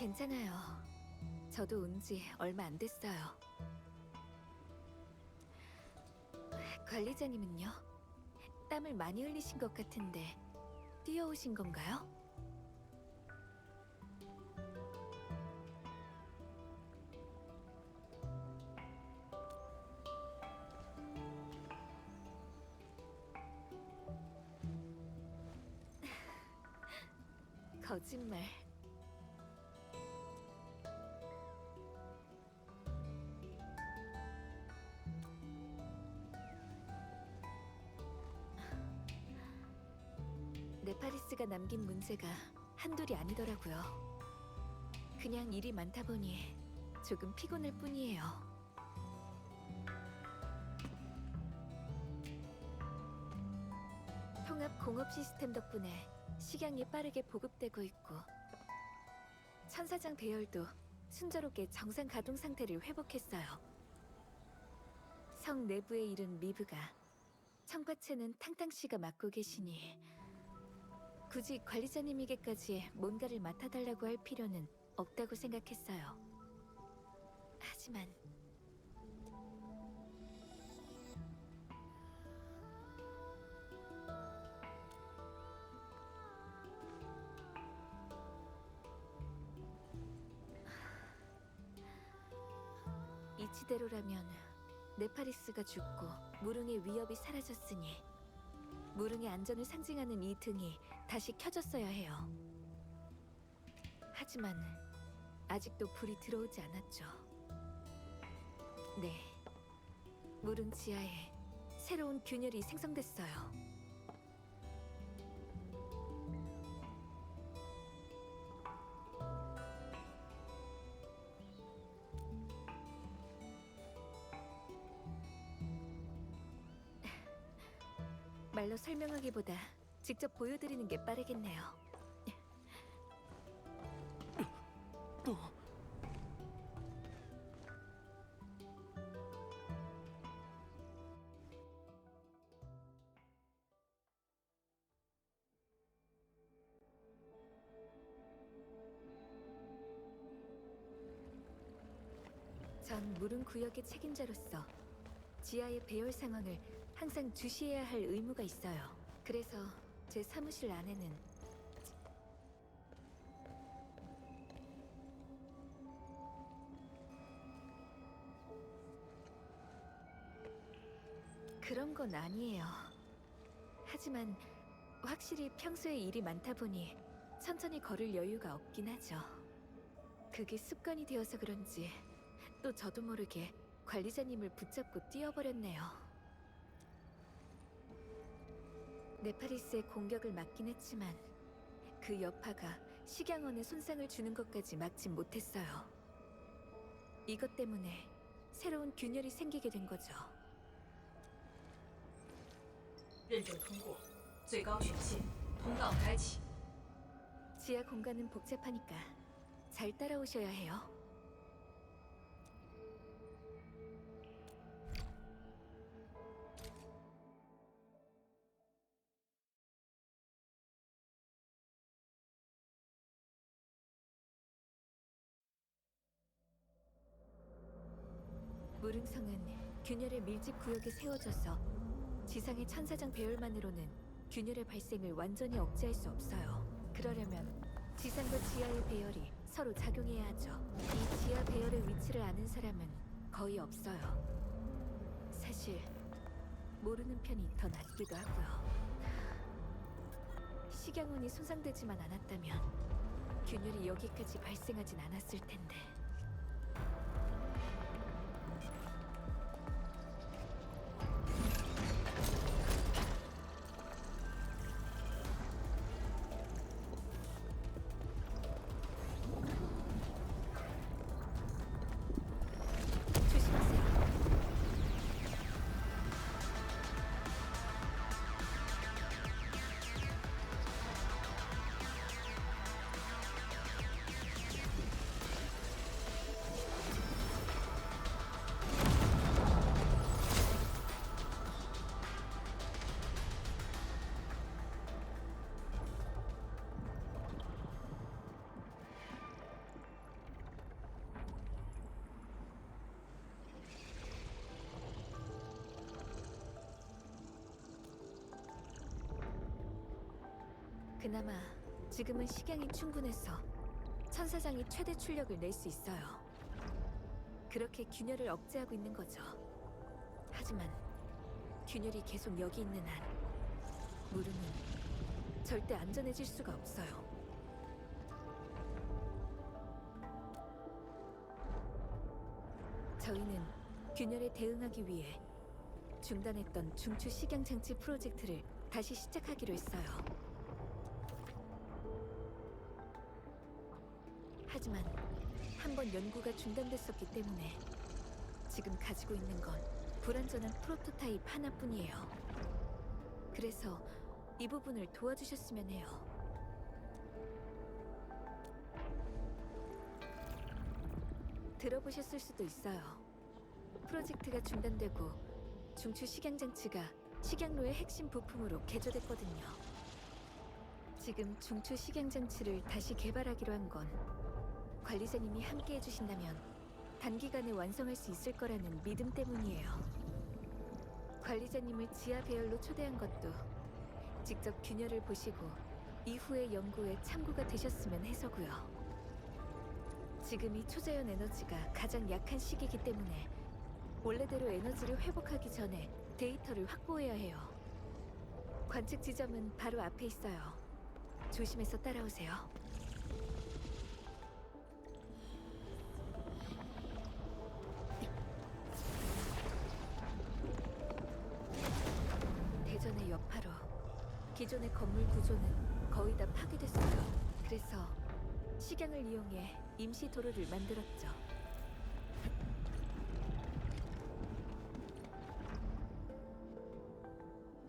괜찮아요. 저도 온 지 얼마 안 됐어요. 관리자님은요? 땀을 많이 흘리신 것 같은데 뛰어오신 건가요? 거짓말. 네파리스가 남긴 문제가 한둘이 아니더라고요. 그냥 일이 많다 보니 조금 피곤할 뿐이에요. 통합 공업 시스템 덕분에 식량이 빠르게 보급되고 있고 천사장 대열도 순조롭게 정상 가동 상태를 회복했어요. 성 내부의 일은 미브가, 청과체는 탕탕씨가 맡고 계시니 굳이 관리자님에게까지 뭔가를 맡아달라고 할 필요는 없다고 생각했어요. 하지만 이치대로라면 네파리스가 죽고 무릉의 위협이 사라졌으니 무릉의 안전을 상징하는 이 등이 다시 켜졌어야 해요. 하지만 아직도 불이 들어오지 않았죠. 네, 무릉 지하에 새로운 균열이 생성됐어요. 말로 설명하기보다 직접 보여드리는 게 빠르겠네요. 전 무릉 구역의 책임자로서 지하의 배열 상황을 항상 주시해야 할 의무가 있어요. 그래서 제 사무실 안에는 그런 건 아니에요. 하지만 확실히 평소에 일이 많다 보니 천천히 걸을 여유가 없긴 하죠. 그게 습관이 되어서 그런지 또 저도 모르게 관리자님을 붙잡고 뛰어버렸네요. 네파리스의 공격을 막긴 했지만 그 여파가 식양원에 손상을 주는 것까지 막진 못했어요. 이것 때문에 새로운 균열이 생기게 된 거죠. 认证通过，最高权限通道开启。 지하 공간은 복잡하니까 잘 따라오셔야 해요. 무릉성은 균열의 밀집 구역에 세워져서 지상의 천사장 배열만으로는 균열의 발생을 완전히 억제할 수 없어요. 그러려면 지상과 지하의 배열이 서로 작용해야 하죠. 이 지하 배열의 위치를 아는 사람은 거의 없어요. 사실 모르는 편이 더 낫기도 하고요. 식양원이 손상되지만 않았다면 균열이 여기까지 발생하진 않았을 텐데. 조심하세요. 그나마 지금은 식량이 충분해서 천사장이 최대 출력을 낼 수 있어요. 그렇게 균열을 억제하고 있는 거죠. 하지만 균열이 계속 여기 있는 한 무르는 절대 안전해질 수가 없어요. 저희는 균열에 대응하기 위해 중단했던 중추 식양 장치 프로젝트를 다시 시작하기로 했어요. 하지만 한 번 연구가 중단됐었기 때문에 지금 가지고 있는 건 불완전한 프로토타입 하나뿐이에요. 그래서 이 부분을 도와주셨으면 해요. 들어보셨을 수도 있어요. 프로젝트가 중단되고 중추 식양 장치가 식양로의 핵심 부품으로 개조됐거든요. 지금 중추 식양 장치를 다시 개발하기로 한 건 관리자님이 함께 해주신다면 단기간에 완성할 수 있을 거라는 믿음 때문이에요. 관리자님을 지하 배열로 초대한 것도 직접 균열을 보시고 이후의 연구에 참고가 되셨으면 해서고요. 지금이 초자연 에너지가 가장 약한 시기이기 때문에 원래대로 에너지를 회복하기 전에 데이터를 확보해야 해요. 관측 지점은 바로 앞에 있어요. 조심해서 따라오세요. 대전의 여파로 기존의 건물 구조는 거의 다 파괴됐어요. 그래서 식양을 이용해 임시 도로를 만들었죠.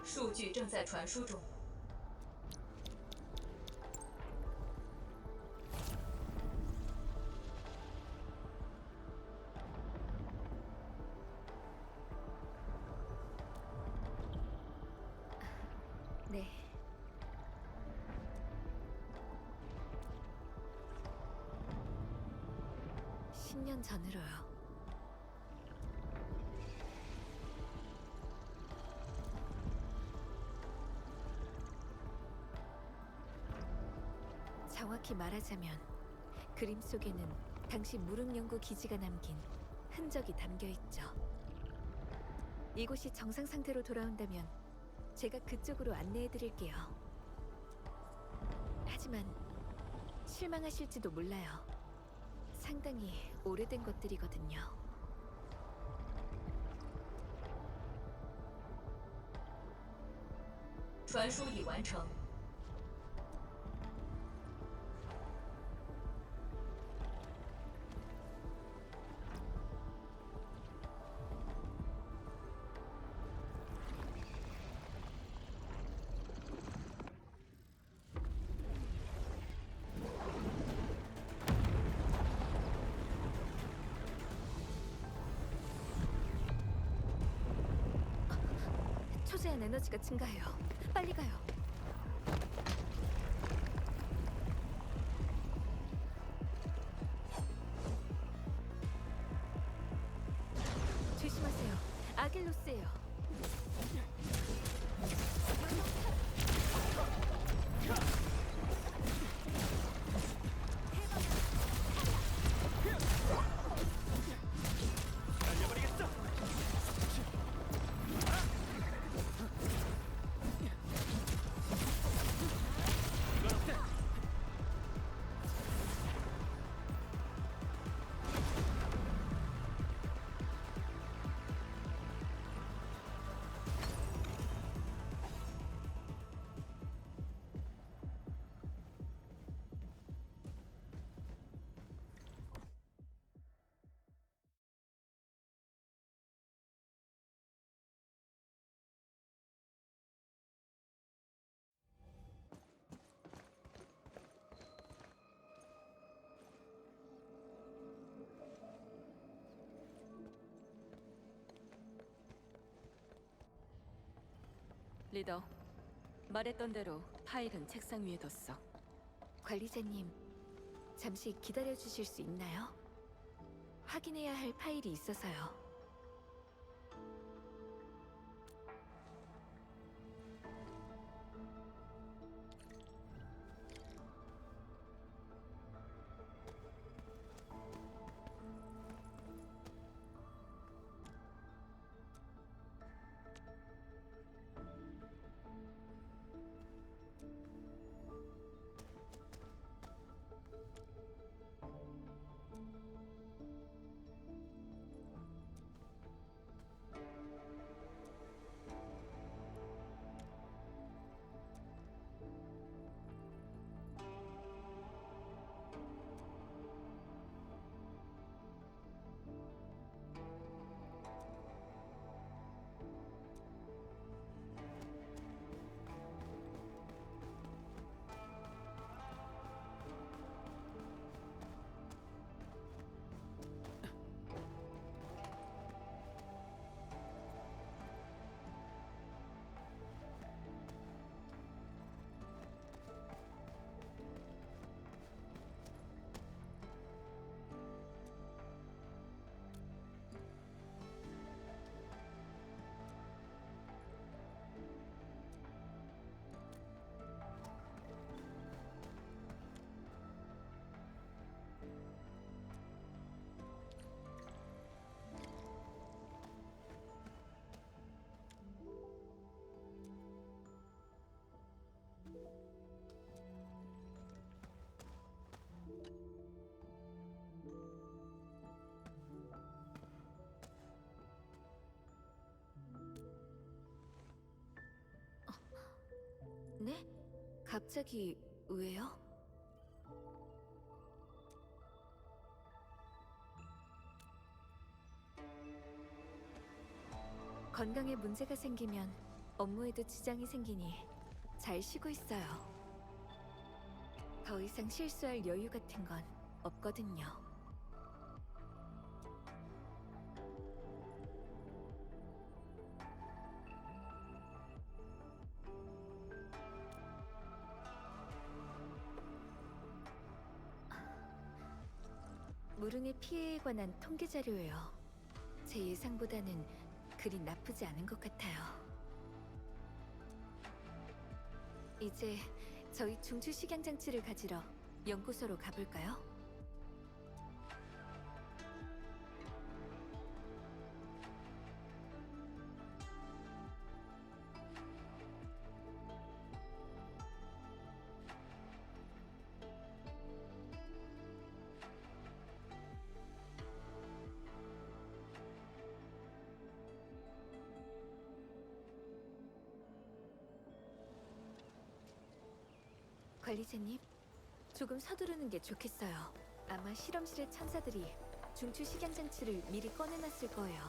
数据正在传输中。 네. (10년) 전으로요. 정확히 말하자면 그림 속에는 당시 무릉연구 기지가 남긴 흔적이 담겨 있죠. 이곳이 정상 상태로 돌아온다면 제가 그쪽으로 안내해 드릴게요. 하지만 실망하실지도 몰라요. 상당히 오래된 것들이거든요. (传输已完成。 초제한 에너지가 증가해요. 빨리 가요. 조심하세요. 아겔로스예요. 리더, 말했던 대로 파일은 책상 위에 뒀어. 관리자님, 잠시 기다려 주실 수 있나요? 확인해야 할 파일이 있어서요. 갑자기 왜요? 건강에 문제가 생기면 업무에도 지장이 생기니 잘 쉬고 있어요. 더 이상 실수할 여유 같은 건 없거든요. 무릉의 피해에 관한 통계 자료예요. 제 예상보다는 그리 나쁘지 않은 것 같아요. 이제 저희 중추 식양 장치를 가지러 연구소로 가볼까요? 관리자님, 조금 서두르는 게 좋겠어요. 아마 실험실의 천사들이 중추 식양 장치를 미리 꺼내놨을 거예요.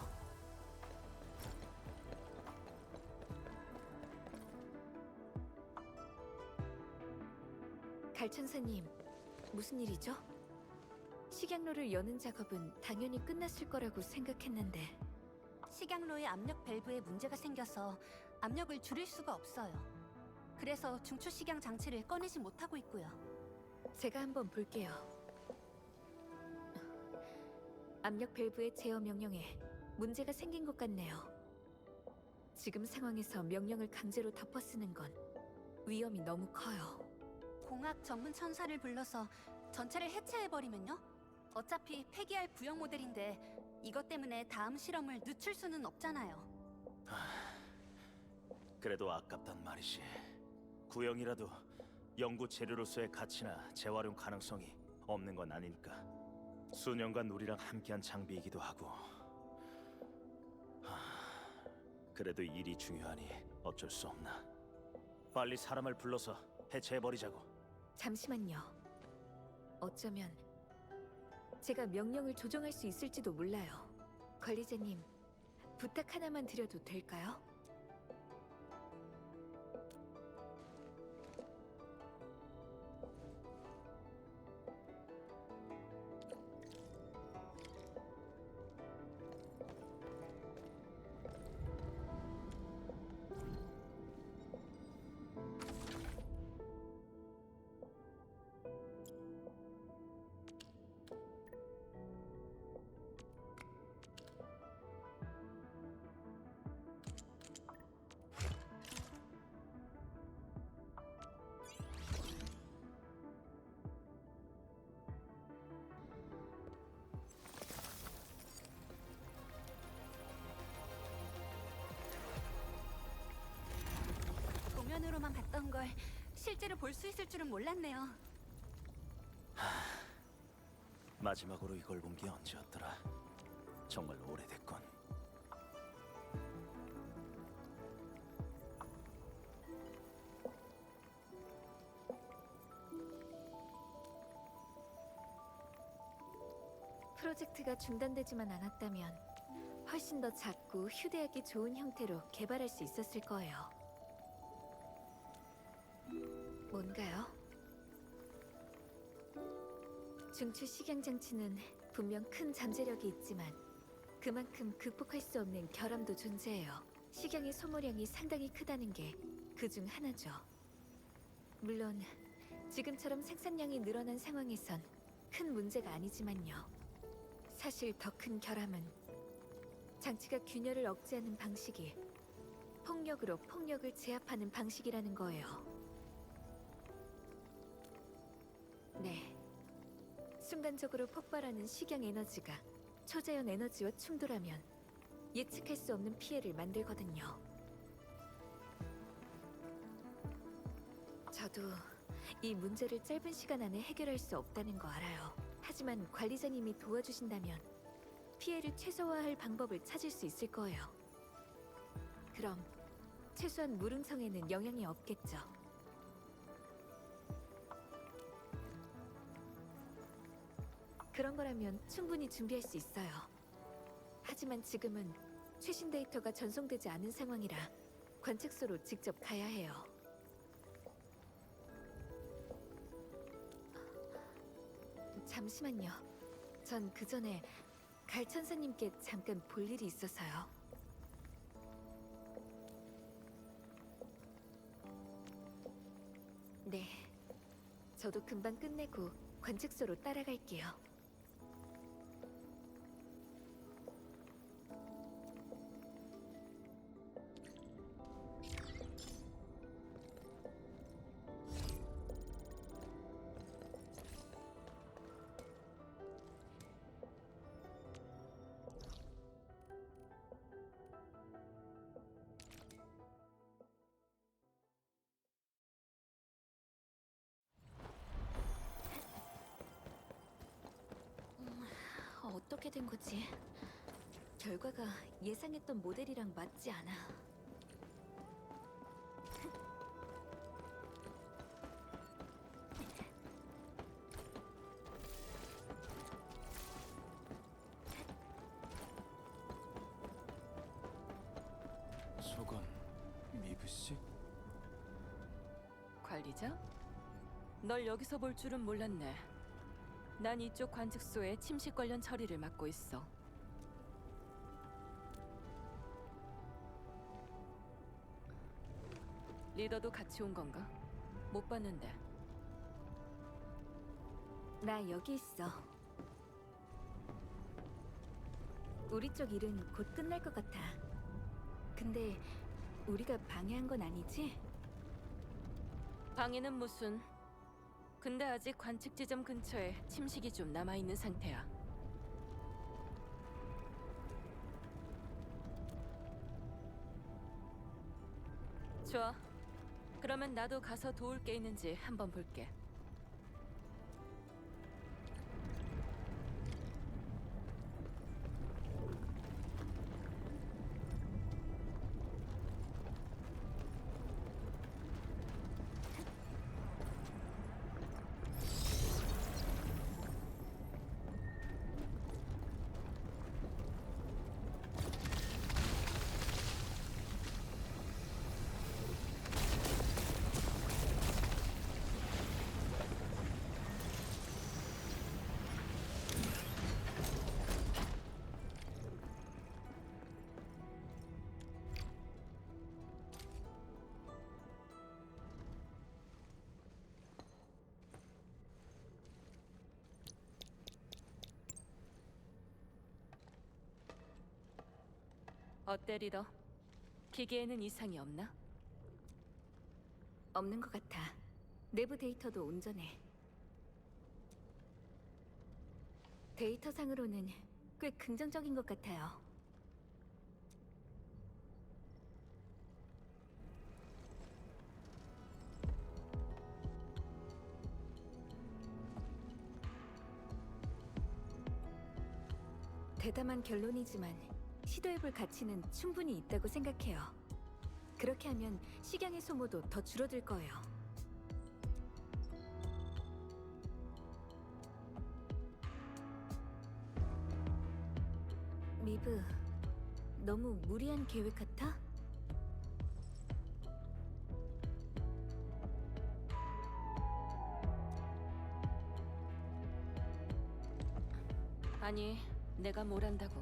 갈천사님, 무슨 일이죠? 식양로를 여는 작업은 당연히 끝났을 거라고 생각했는데 식양로의 압력 밸브에 문제가 생겨서 압력을 줄일 수가 없어요. 그래서 중추 식양 장치를 꺼내지 못하고 있고요. 제가 한번 볼게요. 압력 밸브의 제어 명령에 문제가 생긴 것 같네요. 지금 상황에서 명령을 강제로 덮어쓰는 건 위험이 너무 커요. 공학 전문 천사를 불러서 전체를 해체해버리면요? 어차피 폐기할 구형 모델인데 이것 때문에 다음 실험을 늦출 수는 없잖아요. 그래도 아깝단 말이지. 구형이라도 연구 재료로서의 가치나 재활용 가능성이 없는 건 아니니까. 수년간 우리랑 함께한 장비이기도 하고. 그래도 일이 중요하니 어쩔 수 없나. 빨리 사람을 불러서 해체해버리자고. 잠시만요. 어쩌면 제가 명령을 조정할 수 있을지도 몰라요. 관리자님, 부탁 하나만 드려도 될까요? 도면으로만 봤던 걸 실제로 볼 수 있을 줄은 몰랐네요. 마지막으로 이걸 본 게 언제였더라. 정말 오래됐군. 프로젝트가 중단되지만 않았다면 훨씬 더 작고 휴대하기 좋은 형태로 개발할 수 있었을 거예요. 뭔가요? 중추 식양 장치는 분명 큰 잠재력이 있지만 그만큼 극복할 수 없는 결함도 존재해요. 식양의 소모량이 상당히 크다는 게 그 중 하나죠. 물론 지금처럼 생산량이 늘어난 상황에선 큰 문제가 아니지만요. 사실 더 큰 결함은 장치가 균열을 억제하는 방식이 폭력으로 폭력을 제압하는 방식이라는 거예요. 네. 순간적으로 폭발하는 식양 에너지가 초자연 에너지와 충돌하면 예측할 수 없는 피해를 만들거든요. 저도 이 문제를 짧은 시간 안에 해결할 수 없다는 거 알아요. 하지만 관리자님이 도와주신다면 피해를 최소화할 방법을 찾을 수 있을 거예요. 그럼 최소한 무릉성에는 영향이 없겠죠. 그런 거라면 충분히 준비할 수 있어요. 하지만 지금은 최신 데이터가 전송되지 않은 상황이라 관측소로 직접 가야 해요. 잠시만요. 전 그 전에 갈천사님께 잠깐 볼 일이 있어서요. 네. 저도 금방 끝내고 관측소로 따라갈게요. 어떻게 된 거지? 결과가 예상했던 모델이랑 맞지 않아. 저건 미브 씨? 관리자? 널 여기서 볼 줄은 몰랐네. 난 이쪽 관측소의 침식 관련 처리를 맡고 있어. 리더도 같이 온 건가? 못 봤는데. 나 여기 있어. 우리 쪽 일은 곧 끝날 것 같아. 근데 우리가 방해한 건 아니지? 방해는 무슨... 근데 아직 관측 지점 근처에 침식이 좀 남아있는 상태야. 좋아. 그러면 나도 가서 도울 게 있는지 한번 볼게. 어때, 리더? 기계에는 이상이 없나? 없는 것 같아. 내부 데이터도 온전해. 데이터상으로는 꽤 긍정적인 것 같아요. 대담한 결론이지만 시도해볼 가치는 충분히 있다고 생각해요. 그렇게 하면 식량의 소모도 더 줄어들 거예요. 미브, 너무 무리한 계획 같아? 아니, 내가 뭘 안다고.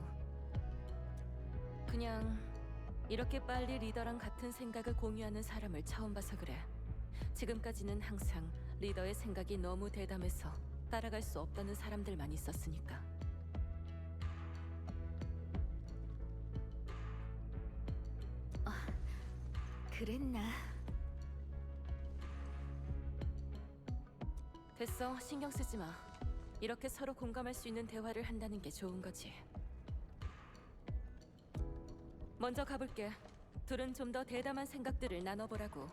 그냥 이렇게 빨리 리더랑 같은 생각을 공유하는 사람을 처음 봐서 그래. 지금까지는 항상 리더의 생각이 너무 대담해서 따라갈 수 없다는 사람들만 있었으니까. 그랬나? 됐어, 신경 쓰지 마. 이렇게 서로 공감할 수 있는 대화를 한다는 게 좋은 거지. 먼저 가볼게. 둘은 좀 더 대담한 생각들을 나눠보라고.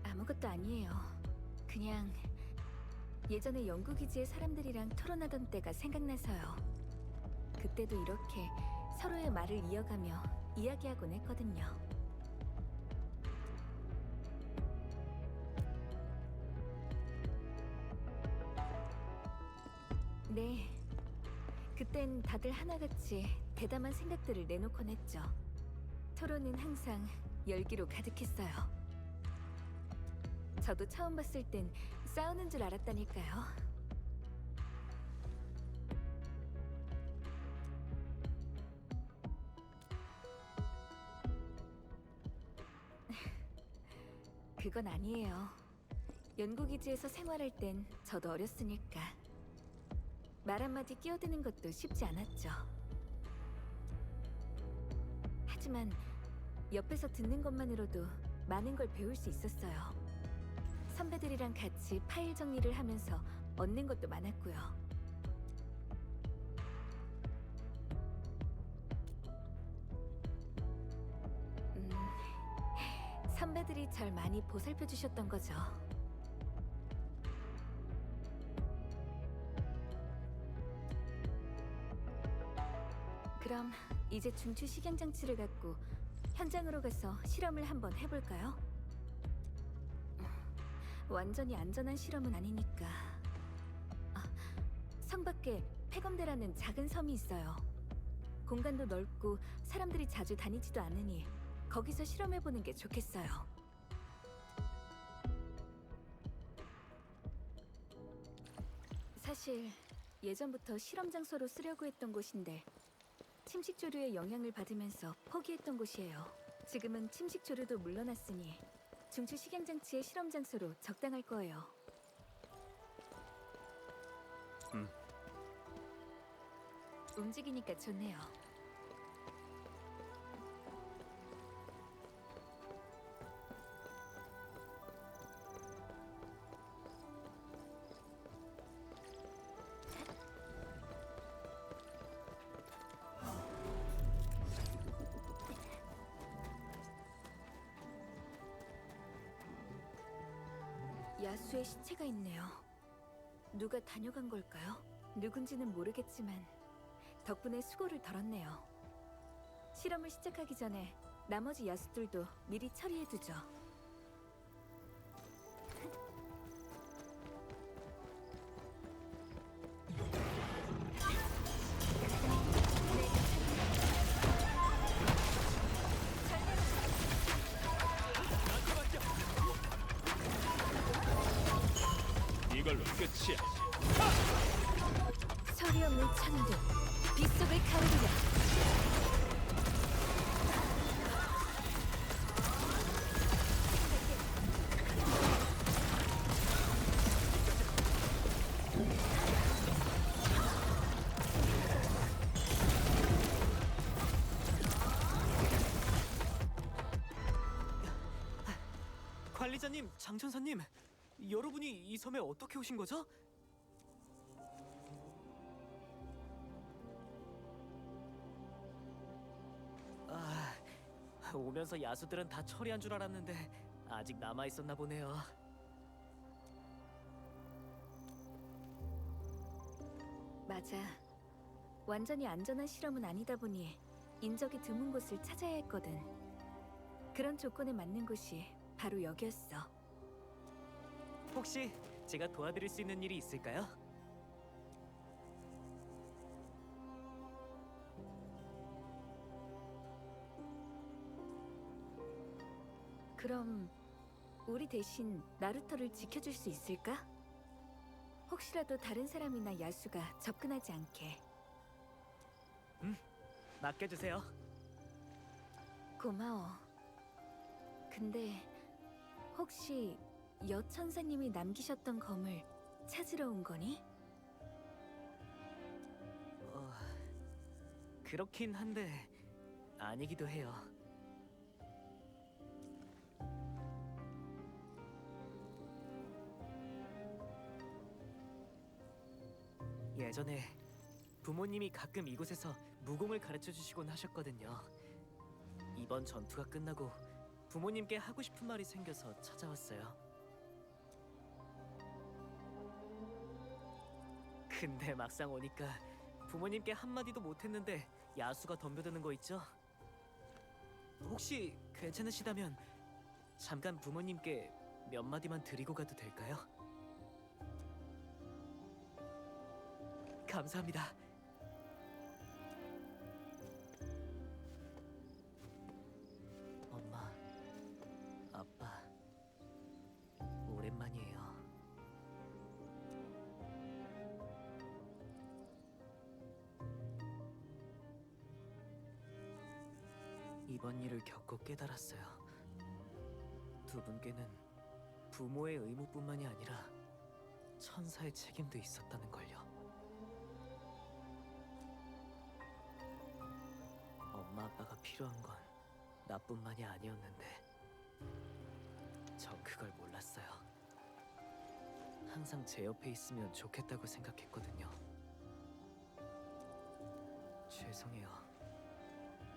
아무것도 아니에요. 그냥 예전에 연구기지의 사람들이랑 토론하던 때가 생각나서요. 그 그때도 이렇게 서로의 말을 이어가며 이야기하곤 했거든요. 네. 그땐 다들 하나같이 대담한 생각들을 내놓곤 했죠. 토론은 항상 열기로 가득했어요. 저도 처음 봤을 땐 싸우는 줄 알았다니까요. 그건 아니에요. 연구기지에서 생활할 땐 저도 어렸으니까. 말 한마디 끼어드는 것도 쉽지 않았죠. 하지만 옆에서 듣는 것만으로도 많은 걸 배울 수 있었어요. 선배들이랑 같이 파일 정리를 하면서 얻는 것도 많았고요. 선배들이 절 많이 보살펴 주셨던 거죠. 그럼 이제 중추 식양 장치를 갖고 현장으로 가서 실험을 한번 해볼까요? 완전히 안전한 실험은 아니니까. 성 밖에 폐검대라는 작은 섬이 있어요. 공간도 넓고 사람들이 자주 다니지도 않으니 거기서 실험해보는 게 좋겠어요. 사실 예전부터 실험 장소로 쓰려고 했던 곳인데 침식 조류의 영향을 받으면서 포기했던 곳이에요. 지금은 침식 조류도 물러났으니 중추 식양 장치의 실험 장소로 적당할 거예요. 움직이니까 좋네요. 야수의 시체가 있네요. 누가 다녀간 걸까요? 누군지는 모르겠지만 덕분에 수고를 덜었네요. 실험을 시작하기 전에 나머지 야수들도 미리 처리해두죠. 이걸로 끝이야. 소리 없는 천둥, 빗속을 가르리라. 관리자님, 장천사님, 여러분이 이 섬에 어떻게 오신 거죠? 오면서 야수들은 다 처리한 줄 알았는데 아직 남아 있었나 보네요. 맞아. 완전히 안전한 실험은 아니다 보니 인적이 드문 곳을 찾아야 했거든. 그런 조건에 맞는 곳이 바로 여기였어. 혹시 제가 도와드릴 수 있는 일이 있을까요? 그럼 우리 대신 나루토를 지켜줄 수 있을까? 혹시라도 다른 사람이나 야수가 접근하지 않게. 맡겨주세요. 고마워. 근데 혹시 여천사님이 남기셨던 검을 찾으러 온 거니? 그렇긴 한데 아니기도 해요. 예전에 부모님이 가끔 이곳에서 무공을 가르쳐 주시곤 하셨거든요. 이번 전투가 끝나고 부모님께 하고 싶은 말이 생겨서 찾아왔어요. 근데 막상 오니까 부모님께 한마디도 못했는데 야수가 덤벼드는 거 있죠? 혹시 괜찮으시다면 잠깐 부모님께 몇 마디만 드리고 가도 될까요? 감사합니다. 엄마, 아빠, 오랜만이에요. 이번 일을 겪고 깨달았어요. 두 분께는 부모의 의무뿐만이 아니라 천사의 책임도 있었다는 걸요. 엄마 아빠가 필요한 건 나뿐만이 아니었는데 전 그걸 몰랐어요. 항상 제 옆에 있으면 좋겠다고 생각했거든요. 죄송해요.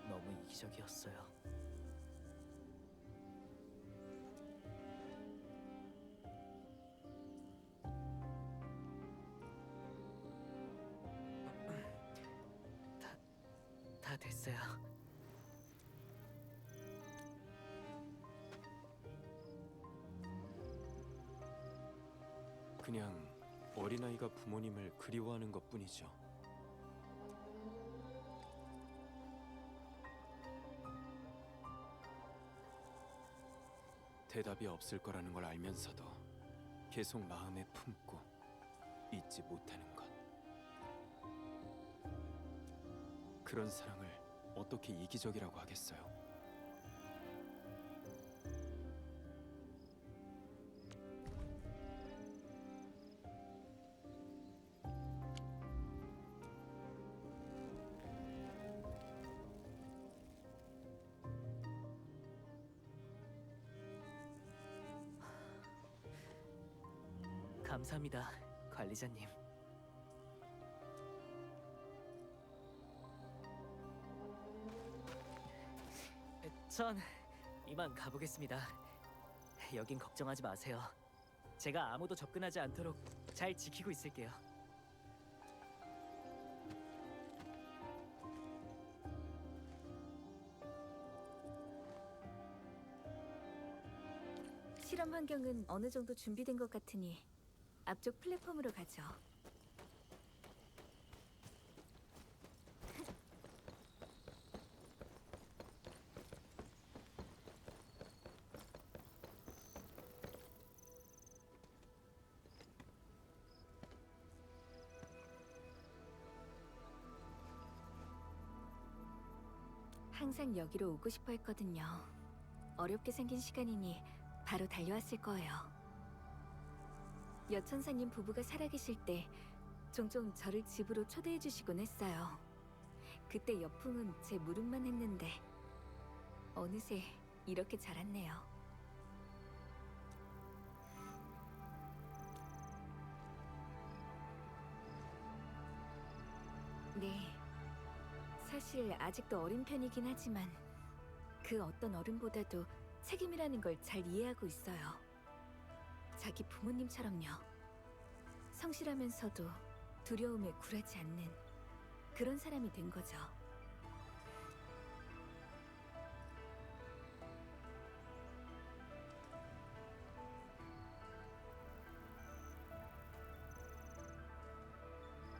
너무 이기적이었어요. 다 됐어요. 그냥 어린아이가 부모님을 그리워하는 것뿐이죠. 대답이 없을 거라는 걸 알면서도 계속 마음에 품고 잊지 못하는 것. 그런 사랑을 어떻게 이기적이라고 하겠어요? 감사합니다, 관리자님. 전 이만 가보겠습니다. 여긴 걱정하지 마세요. 제가 아무도 접근하지 않도록 잘 지키고 있을게요. 실험 환경은 어느 정도 준비된 것 같으니 앞쪽 플랫폼으로 가죠. 항상 여기로 오고 싶어 했거든요. 어렵게 생긴 시간이니 바로 달려왔을 거예요. 여천사님 부부가 살아계실 때 종종 저를 집으로 초대해 주시곤 했어요. 그때 여풍은 제 무릎만 했는데 어느새 이렇게 자랐네요. 네, 사실 아직도 어린 편이긴 하지만 그 어떤 어른보다도 책임이라는 걸 잘 이해하고 있어요. 자기 부모님처럼요. 성실하면서도 두려움에 굴하지 않는 그런 사람이 된 거죠.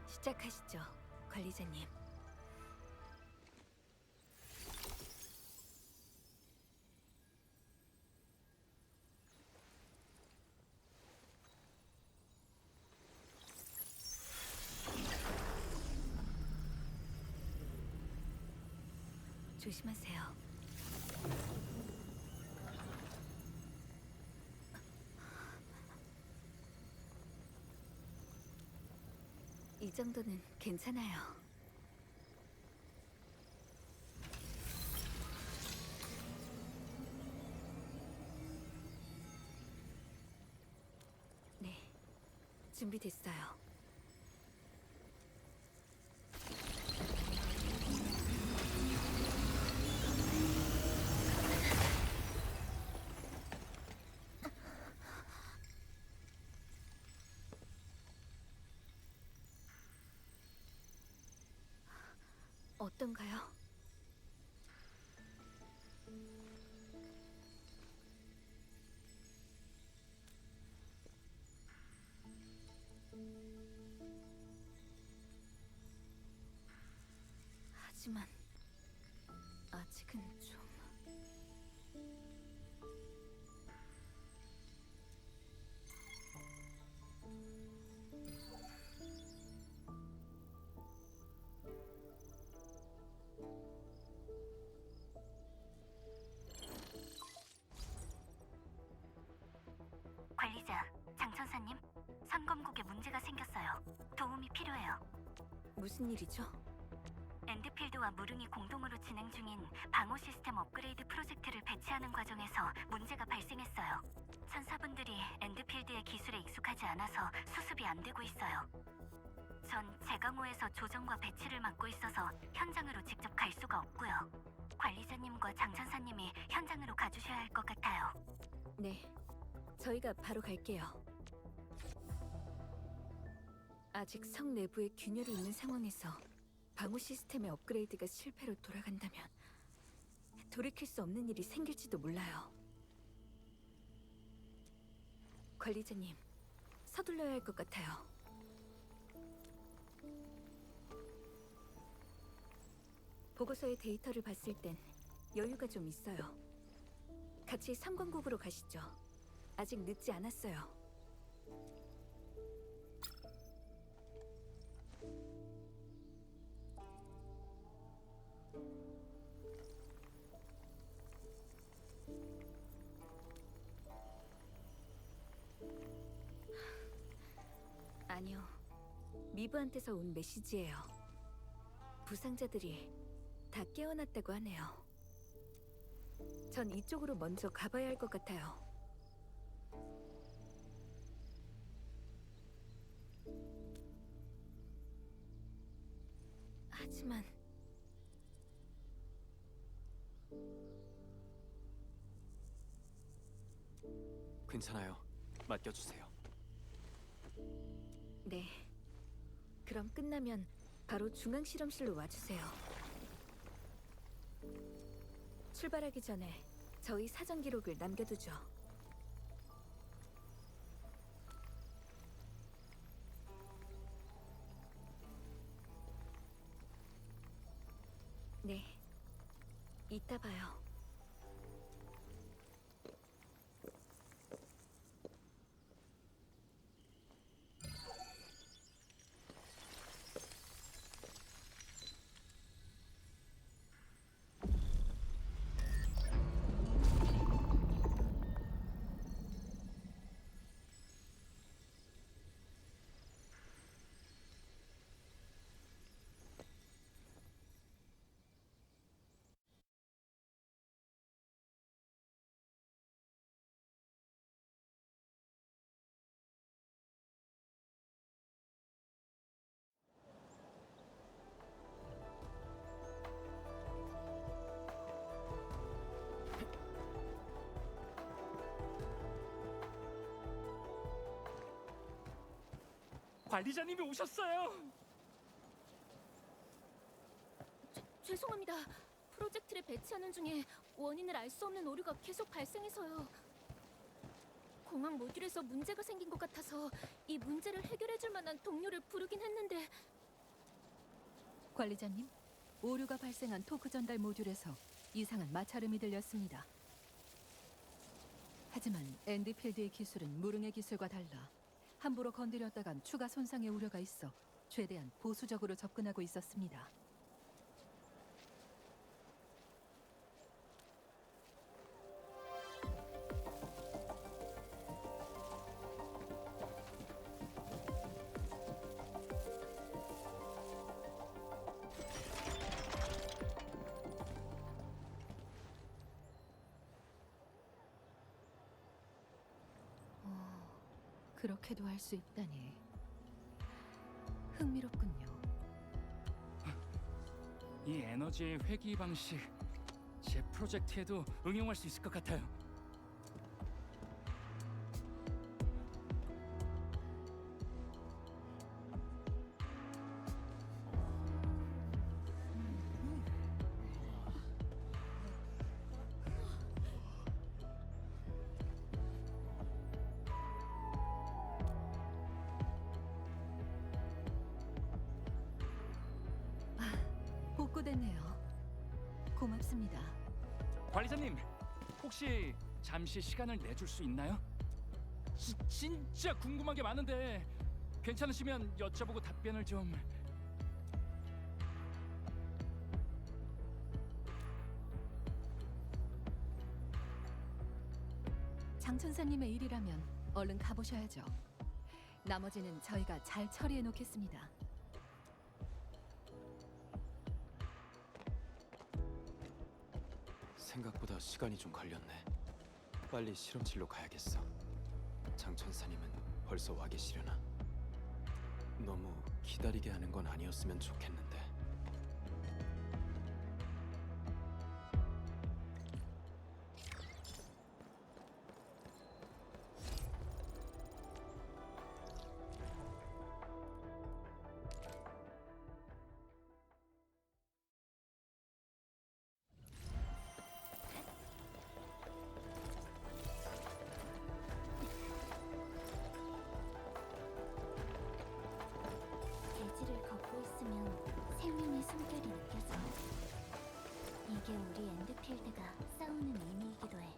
시작하시죠, 관리자님. 조심하세요. 이 정도는 괜찮아요. 네, 준비됐어요. 건가요? 하지만 아직은 좀... 관리자, 장천사님, 선검국에 문제가 생겼어요. 도움이 필요해요. 무슨 일이죠? 엔드필드와 무릉이 공동으로 진행 중인 방어 시스템 업그레이드 프로젝트를 배치하는 과정에서 문제가 발생했어요. 천사분들이 엔드필드의 기술에 익숙하지 않아서 수습이 안 되고 있어요. 전 제가모에서 조정과 배치를 맡고 있어서 현장으로 직접 갈 수가 없고요. 관리자님과 장천사님이 현장으로 가주셔야 할 것 같아요. 네, 저희가 바로 갈게요. 아직 성 내부에 균열이 있는 상황에서 방어 시스템의 업그레이드가 실패로 돌아간다면 돌이킬 수 없는 일이 생길지도 몰라요. 관리자님, 서둘러야 할 것 같아요. 보고서의 데이터를 봤을 땐 여유가 좀 있어요. 같이 삼광국으로 가시죠. 아직 늦지 않았어요. 아니요. 미브한테서 온 메시지예요. 부상자들이 다 깨어났다고 하네요. 전 이쪽으로 먼저 가봐야 할 것 같아요. 하지만 괜찮아요. 맡겨주세요. 네. 그럼 끝나면 바로 중앙 실험실로 와주세요. 출발하기 전에 저희 사전 기록을 남겨두죠. 네. 이따 봐요. 관리자님이 오셨어요. 죄송합니다. 프로젝트를 배치하는 중에 원인을 알 수 없는 오류가 계속 발생해서요. 공항 모듈에서 문제가 생긴 것 같아서 이 문제를 해결해줄 만한 동료를 부르긴 했는데. 관리자님, 오류가 발생한 토크 전달 모듈에서 이상한 마찰음이 들렸습니다. 하지만 엔드필드의 기술은 무릉의 기술과 달라 함부로 건드렸다간 추가 손상의 우려가 있어 최대한 보수적으로 접근하고 있었습니다. 그렇게도 할 수 있다니 흥미롭군요. 이 에너지의 회귀 방식 제 프로젝트에도 응용할 수 있을 것 같아요. 수고됐네요. 고맙습니다. 관리자님, 혹시 잠시 시간을 내줄 수 있나요? 진짜 궁금한 게 많은데 괜찮으시면 여쭤보고 답변을 좀... 장 천사님의 일이라면 얼른 가보셔야죠. 나머지는 저희가 잘 처리해 놓겠습니다. 생각보다 시간이 좀 걸렸네. 빨리 실험실로 가야겠어. 장 천사님은 벌써 와 계시려나? 너무 기다리게 하는 건 아니었으면 좋겠는데. 대지를 걷고 있으면 생명의 숨결이 느껴져. 이게 우리 엔드필드가 싸우는 의미이기도 해.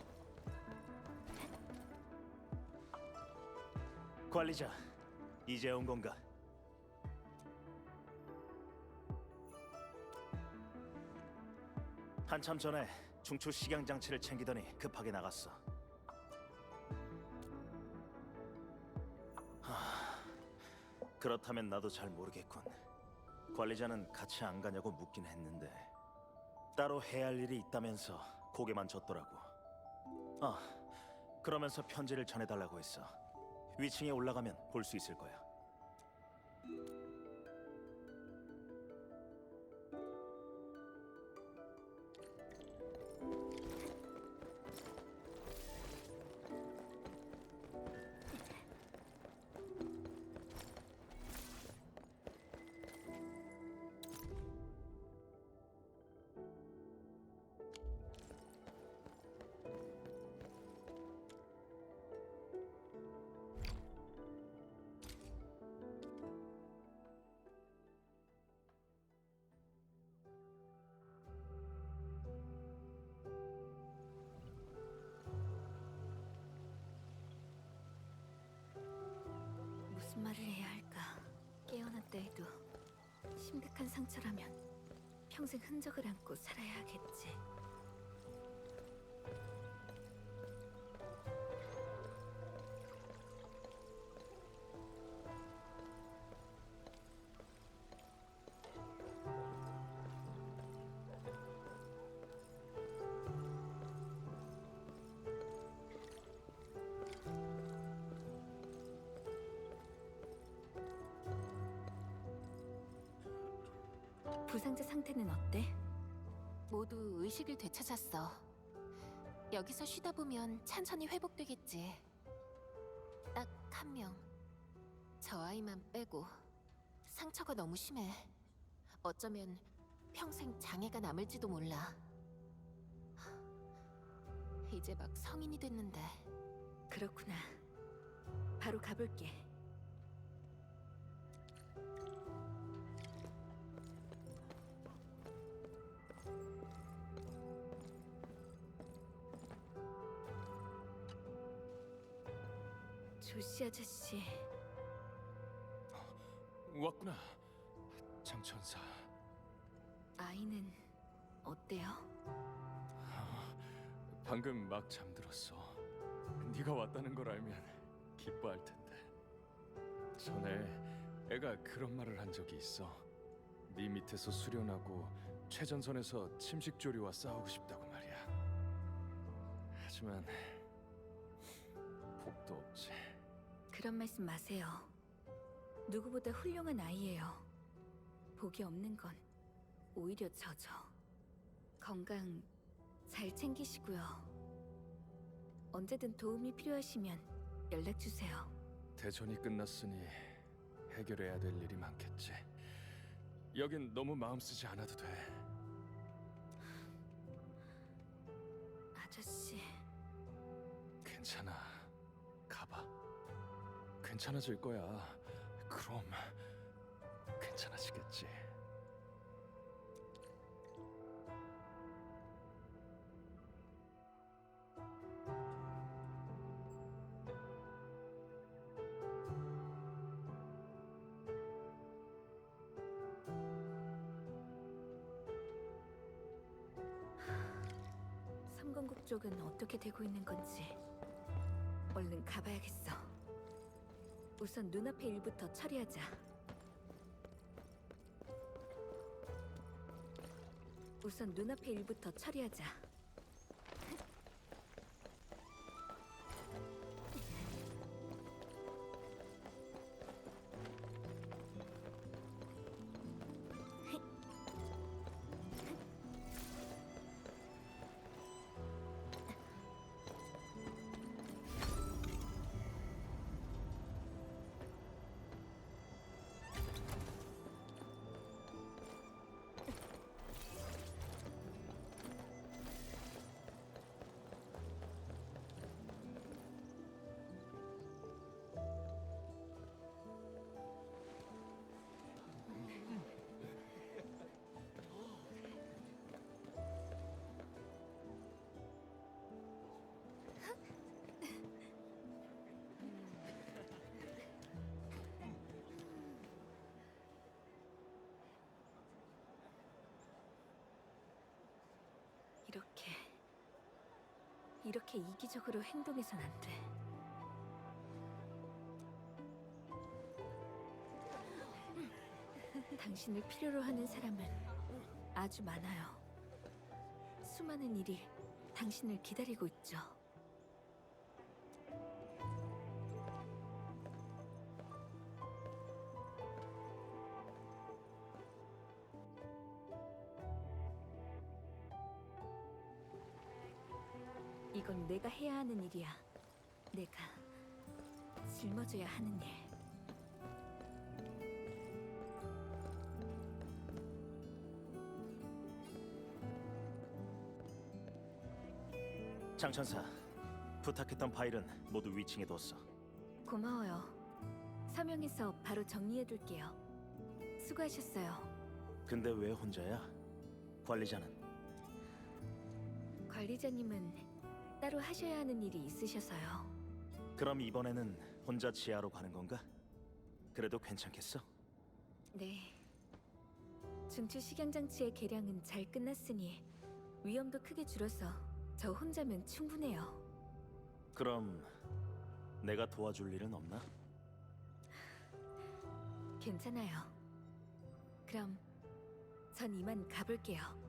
관리자, 이제 온 건가? 한참 전에 중추 식양 장치를 챙기더니 급하게 나갔어. 그렇다면 나도 잘 모르겠군. 관리자는 같이 안 가냐고 묻긴 했는데 따로 해야 할 일이 있다면서 고개만 젓더라고. 그러면서 편지를 전해달라고 했어. 위층에 올라가면 볼 수 있을 거야. 무슨 말을 해야 할까? 깨어났다 해도 심각한 상처라면 평생 흔적을 안고 살아야 하겠지. 부상자 상태는 어때? 모두 의식을 되찾았어. 여기서 쉬다 보면 천천히 회복되겠지. 딱 한 명. 저 아이만 빼고. 상처가 너무 심해. 어쩌면 평생 장애가 남을지도 몰라. 이제 막 성인이 됐는데. 그렇구나. 바로 가볼게. 조시 아저씨, 왔구나, 장천사. 아이는 어때요? 방금 막 잠들었어. 네가 왔다는 걸 알면 기뻐할 텐데. 전에 애가 그런 말을 한 적이 있어. 네 밑에서 수련하고 최전선에서 침식조류와 싸우고 싶다고 말이야. 하지만 복도 없지. 그런 말씀 마세요. 누구보다 훌륭한 아이예요. 복이 없는 건 오히려 저죠. 건강 잘 챙기시고요. 언제든 도움이 필요하시면 연락 주세요. 대전이 끝났으니 해결해야 될 일이 많겠지. 여긴 너무 마음 쓰지 않아도 돼. 아저씨, 괜찮아. 가봐. 괜찮아질 거야. 그럼 괜찮아지겠지. 방공국 쪽은 어떻게 되고 있는 건지 얼른 가봐야겠어. 우선 눈앞의 일부터 처리하자. 우선 눈앞의 일부터 처리하자. 이렇게 이기적으로 행동해선 안 돼. 당신을 필요로 하는 사람은 아주 많아요. 수많은 일이 당신을 기다리고 있죠. 이건 내가 해야 하는 일이야. 내가 짊어져야 하는 일. 장천사, 부탁했던 파일은 모두 위층에 뒀어. 고마워요. 서명해서 바로 정리해둘게요. 수고하셨어요. 근데 왜 혼자야? 관리자는? 관리자님은 따로 하셔야 하는 일이 있으셔서요. 그럼 이번에는 혼자 지하로 가는 건가? 그래도 괜찮겠어? 네. 중추 식양장치의 개량은 잘 끝났으니 위험도 크게 줄어서 저 혼자면 충분해요. 그럼 내가 도와줄 일은 없나? 괜찮아요. 그럼 전 이만 가볼게요.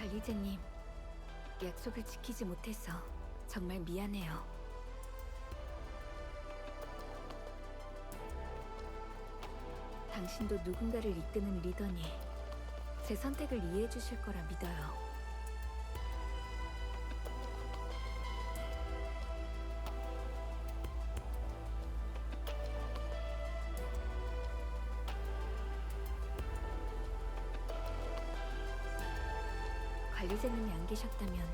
관리자님, 약속을 지키지 못해서 정말 미안해요. 당신도 누군가를 이끄는 리더니 제 선택을 이해해 주실 거라 믿어요. 관리자님이 안 계셨다면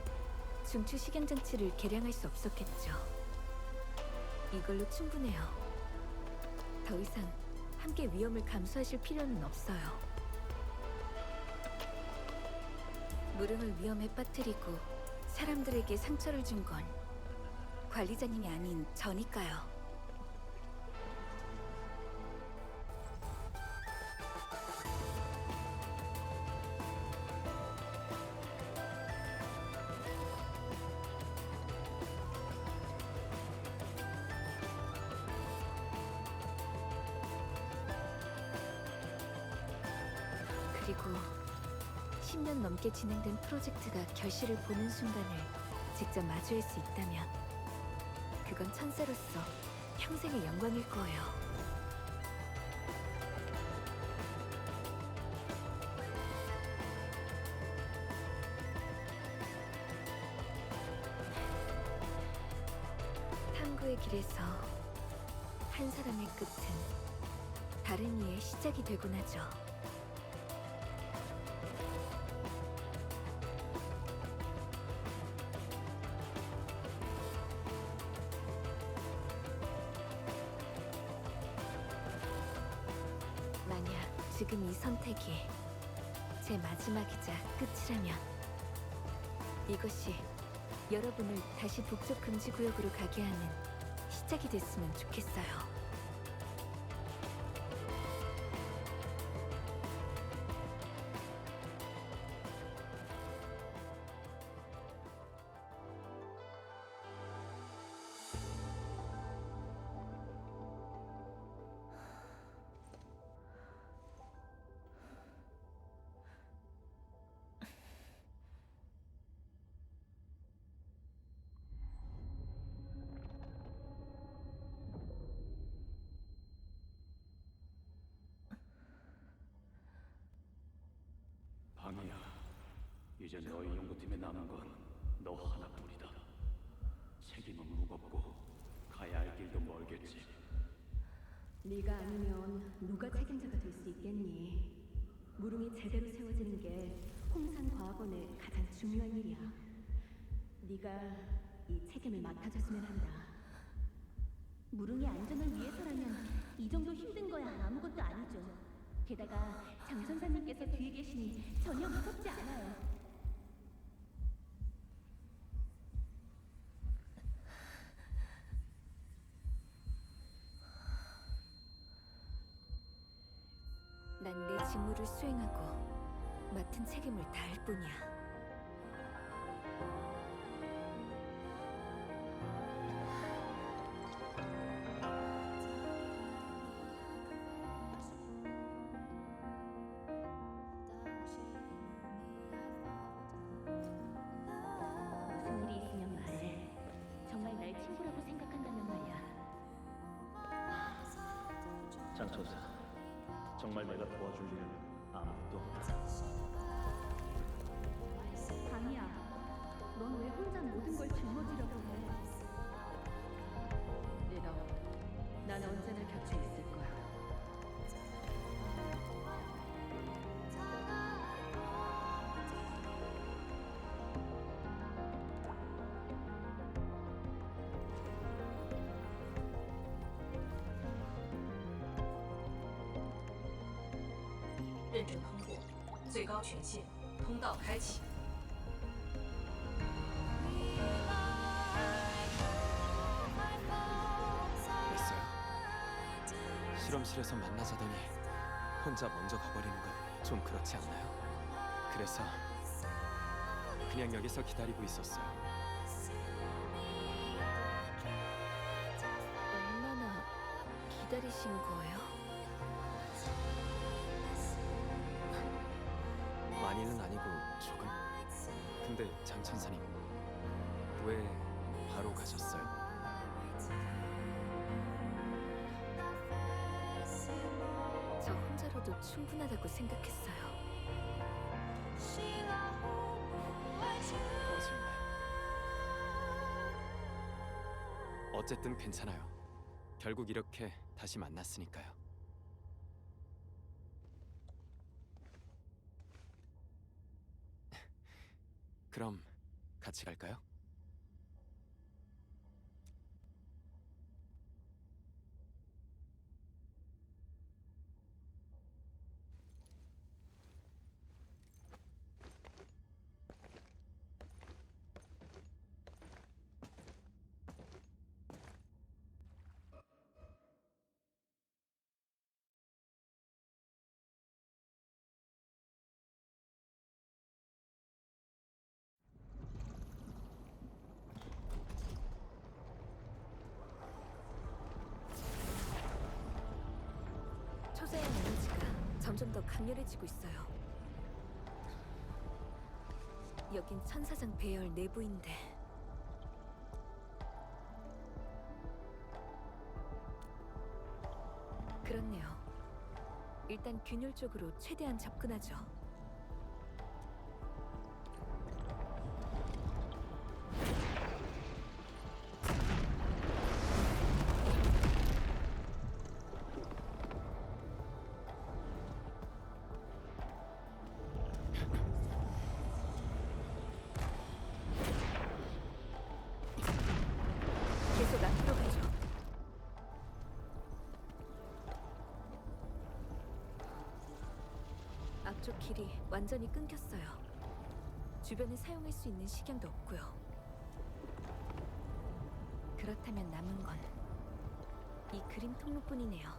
중추 식양 장치를 개량할 수 없었겠죠. 이걸로 충분해요. 더 이상 함께 위험을 감수하실 필요는 없어요. 무릉을 위험에 빠뜨리고 사람들에게 상처를 준 건 관리자님이 아닌 저니까요. 그리고 10년 넘게 진행된 프로젝트가 결실을 보는 순간을 직접 마주할 수 있다면 그건 천사로서 평생의 영광일 거예요. 탐구의 길에서 한 사람의 끝은 다른 이의 시작이 되곤 하죠. 만약 지금 이 선택이 제 마지막이자 끝이라면 이것이 여러분을 다시 북쪽 금지 구역으로 가게 하는 시작이 됐으면 좋겠어요. 방이야, 이제 너희 연구팀에 남은 건 너 하나뿐이다. 책임은 무겁고 가야 할 길도 멀겠지. 네가 아니면 누가 책임자가 될 수 있겠니? 무릉이 제대로 세워지는 게 홍산과학원의 가장 중요한 일이야. 네가 이 책임을 맡아줬으면 한다. 무릉의 안전을 위해서라면 이 정도 힘든 거야 아무것도 아니죠. 게다가 장 선사님께서 뒤에 계시니 전혀 무섭지 않아요. 난 내 직무를 수행하고 맡은 책임을 다할 뿐이야. 무슨 일이 있으면 말해. 정말 날 친구라고 생각한다면 말이야. 장천사, 정말 내가 도와줄 일은 아무것도 없다. 강이야, 넌 왜 혼자 모든 걸 짊어지려고 해? 리더, 난 언제나 곁에 있을 거야.认证通过，最高权限，通道开启。 됐어요. 실험실에서 만나자더니 혼자 먼저 가버리는 건 좀 그렇지 않나요? 그래서 그냥 여기서 기다리고 있었어요. 얼마나 기다리신 거예요? 많이는 아니고 조금. 그런데 장 천사님, 왜 바로 가셨어요? 저 혼자로도 충분하다고 생각했어요. 거짓말. 어쨌든 괜찮아요. 결국 이렇게 다시 만났으니까요. 그럼 같이 갈까요? 초자연 에너지가 점점 더 강렬해지고 있어요. 여긴 천사장 배열 내부인데 그렇네요. 일단 균열 쪽으로 최대한 접근하죠. 계속 앞으로 가죠. 앞쪽 길이 완전히 끊겼어요. 주변에 사용할 수 있는 식량도 없고요. 그렇다면 남은 건 이 그림 통로뿐이네요.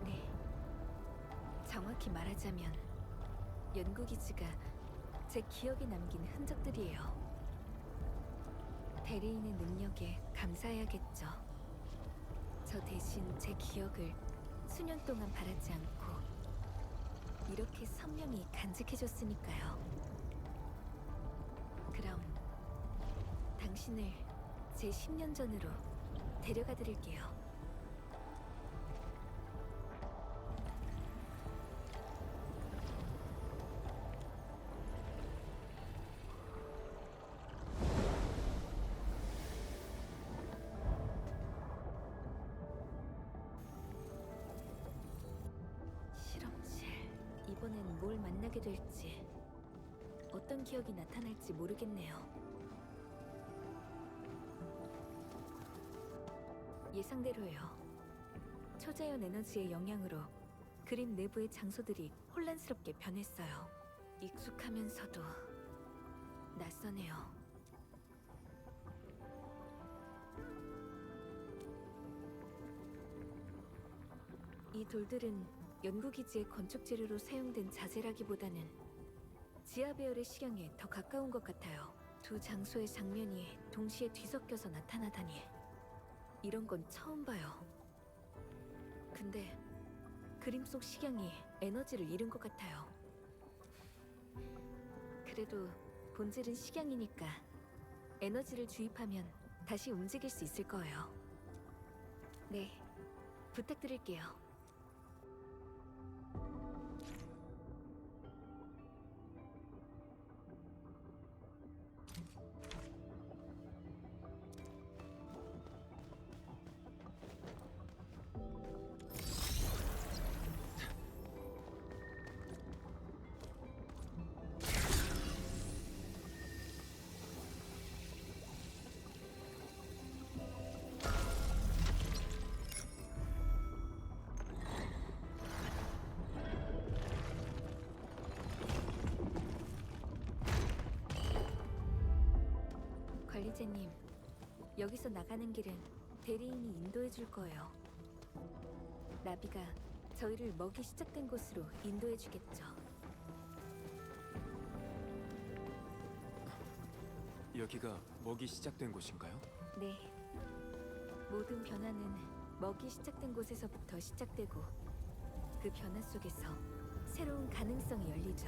네. 정확히 말하자면 연구기지가 제 기억에 남긴 흔적들이에요. 대리인의 능력에 감사해야겠죠. 저 대신 제 기억을 수년 동안 바라지 않고 이렇게 선명히 간직해줬으니까요. 그럼 당신을 제 10년 전으로 데려가 드릴게요. 실험실. 이번엔 뭘 만나게 될지, 어떤 기억이 나타날지 모르겠네요. 예상대로예요. 초자연 에너지의 영향으로 그림 내부의 장소들이 혼란스럽게 변했어요. 익숙하면서도 낯서네요. 이 돌들은 연구기지의 건축 재료로 사용된 자재라기보다는 지하 배열의 시경에 더 가까운 것 같아요. 두 장소의 장면이 동시에 뒤섞여서 나타나다니 이런 건 처음 봐요. 근데 그림 속 식양이 에너지를 잃은 것 같아요. 그래도 본질은 식양이니까 에너지를 주입하면 다시 움직일 수 있을 거예요. 네, 부탁드릴게요. 관리자님, 여기서 나가는 길은 대리인이 인도해 줄 거예요. 나비가 저희를 먹이 시작된 곳으로 인도해 주겠죠. 여기가 먹이 시작된 곳인가요? 네. 모든 변화는 먹이 시작된 곳에서부터 시작되고 그 변화 속에서 새로운 가능성이 열리죠.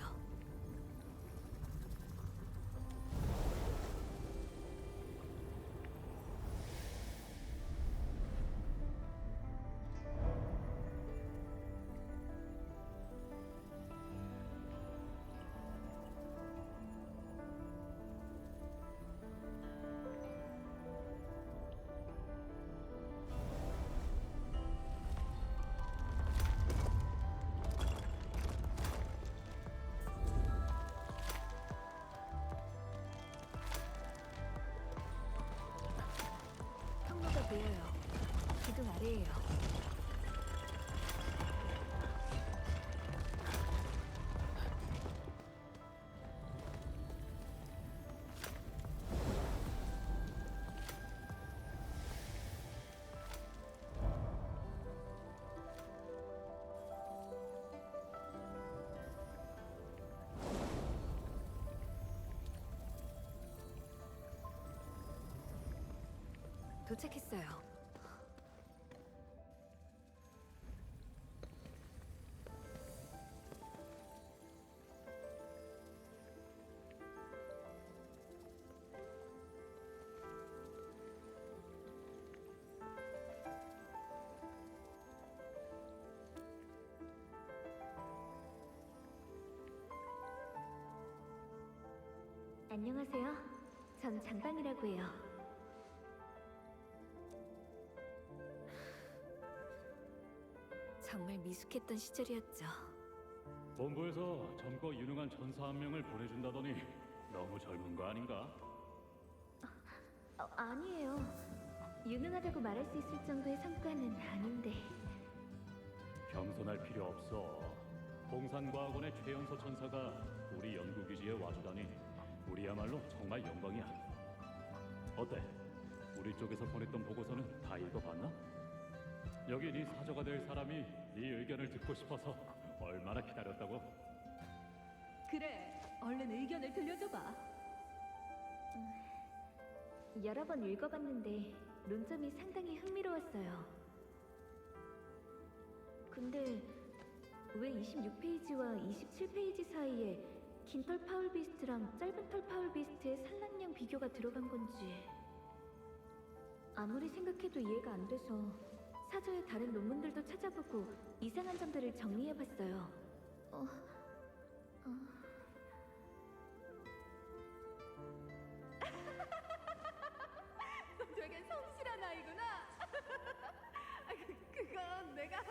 통로가 보여요. 기둥 아래에요. 도착했어요. 안녕하세요. 전 장방이라고 해요. 정말 미숙했던 시절이었죠. 본부에서 젊고 유능한 전사 한 명을 보내준다더니 너무 젊은 거 아닌가? 아니에요. 유능하다고 말할 수 있을 정도의 성과는 아닌데. 겸손할 필요 없어. 동산과학원의 최연소 천사가 우리 연구기지에 와주다니 우리야말로 정말 영광이야. 어때? 우리 쪽에서 보냈던 보고서는 다 읽어봤나? 여기 네 사저가 될 사람이 네 의견을 듣고 싶어서 얼마나 기다렸다고? 그래, 얼른 의견을 들려줘봐. 여러 번 읽어봤는데 논점이 상당히 흥미로웠어요. 근데 왜 26페이지와 27페이지 사이에 긴 털 파울비스트랑 짧은 털 파울비스트의 산란량 비교가 들어간 건지 아무리 생각해도 이해가 안 돼서 사저의 다른 논문들도 찾아보고 이상한 점들을 정리해봤어요. 되게 성실한 아이구나. 그건 내가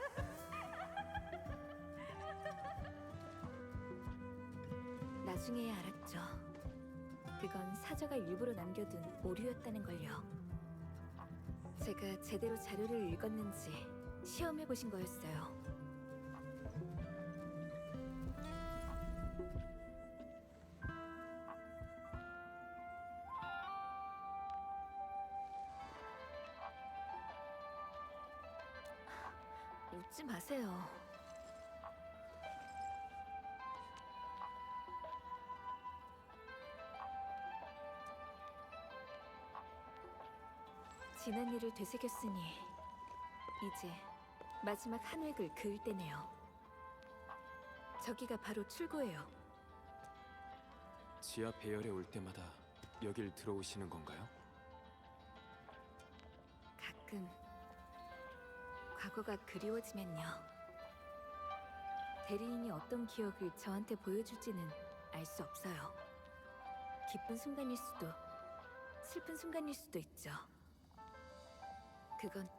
나중에야 알았죠. 그건 사저가 일부러 남겨둔 오류였다는 걸요. 제가 제대로 자료를 읽었는지 시험해 보신 거였어요. 웃지 마세요. 지난 일을 되새겼으니 이제 마지막 한 획을 그을 때네요. 저기가 바로 출구예요. 지하 배열에 올 때마다 여길 들어오시는 건가요? 가끔 과거가 그리워지면요. 대리인이 어떤 기억을 저한테 보여줄지는 알 수 없어요. 기쁜 순간일 수도 슬픈 순간일 수도 있죠. 그건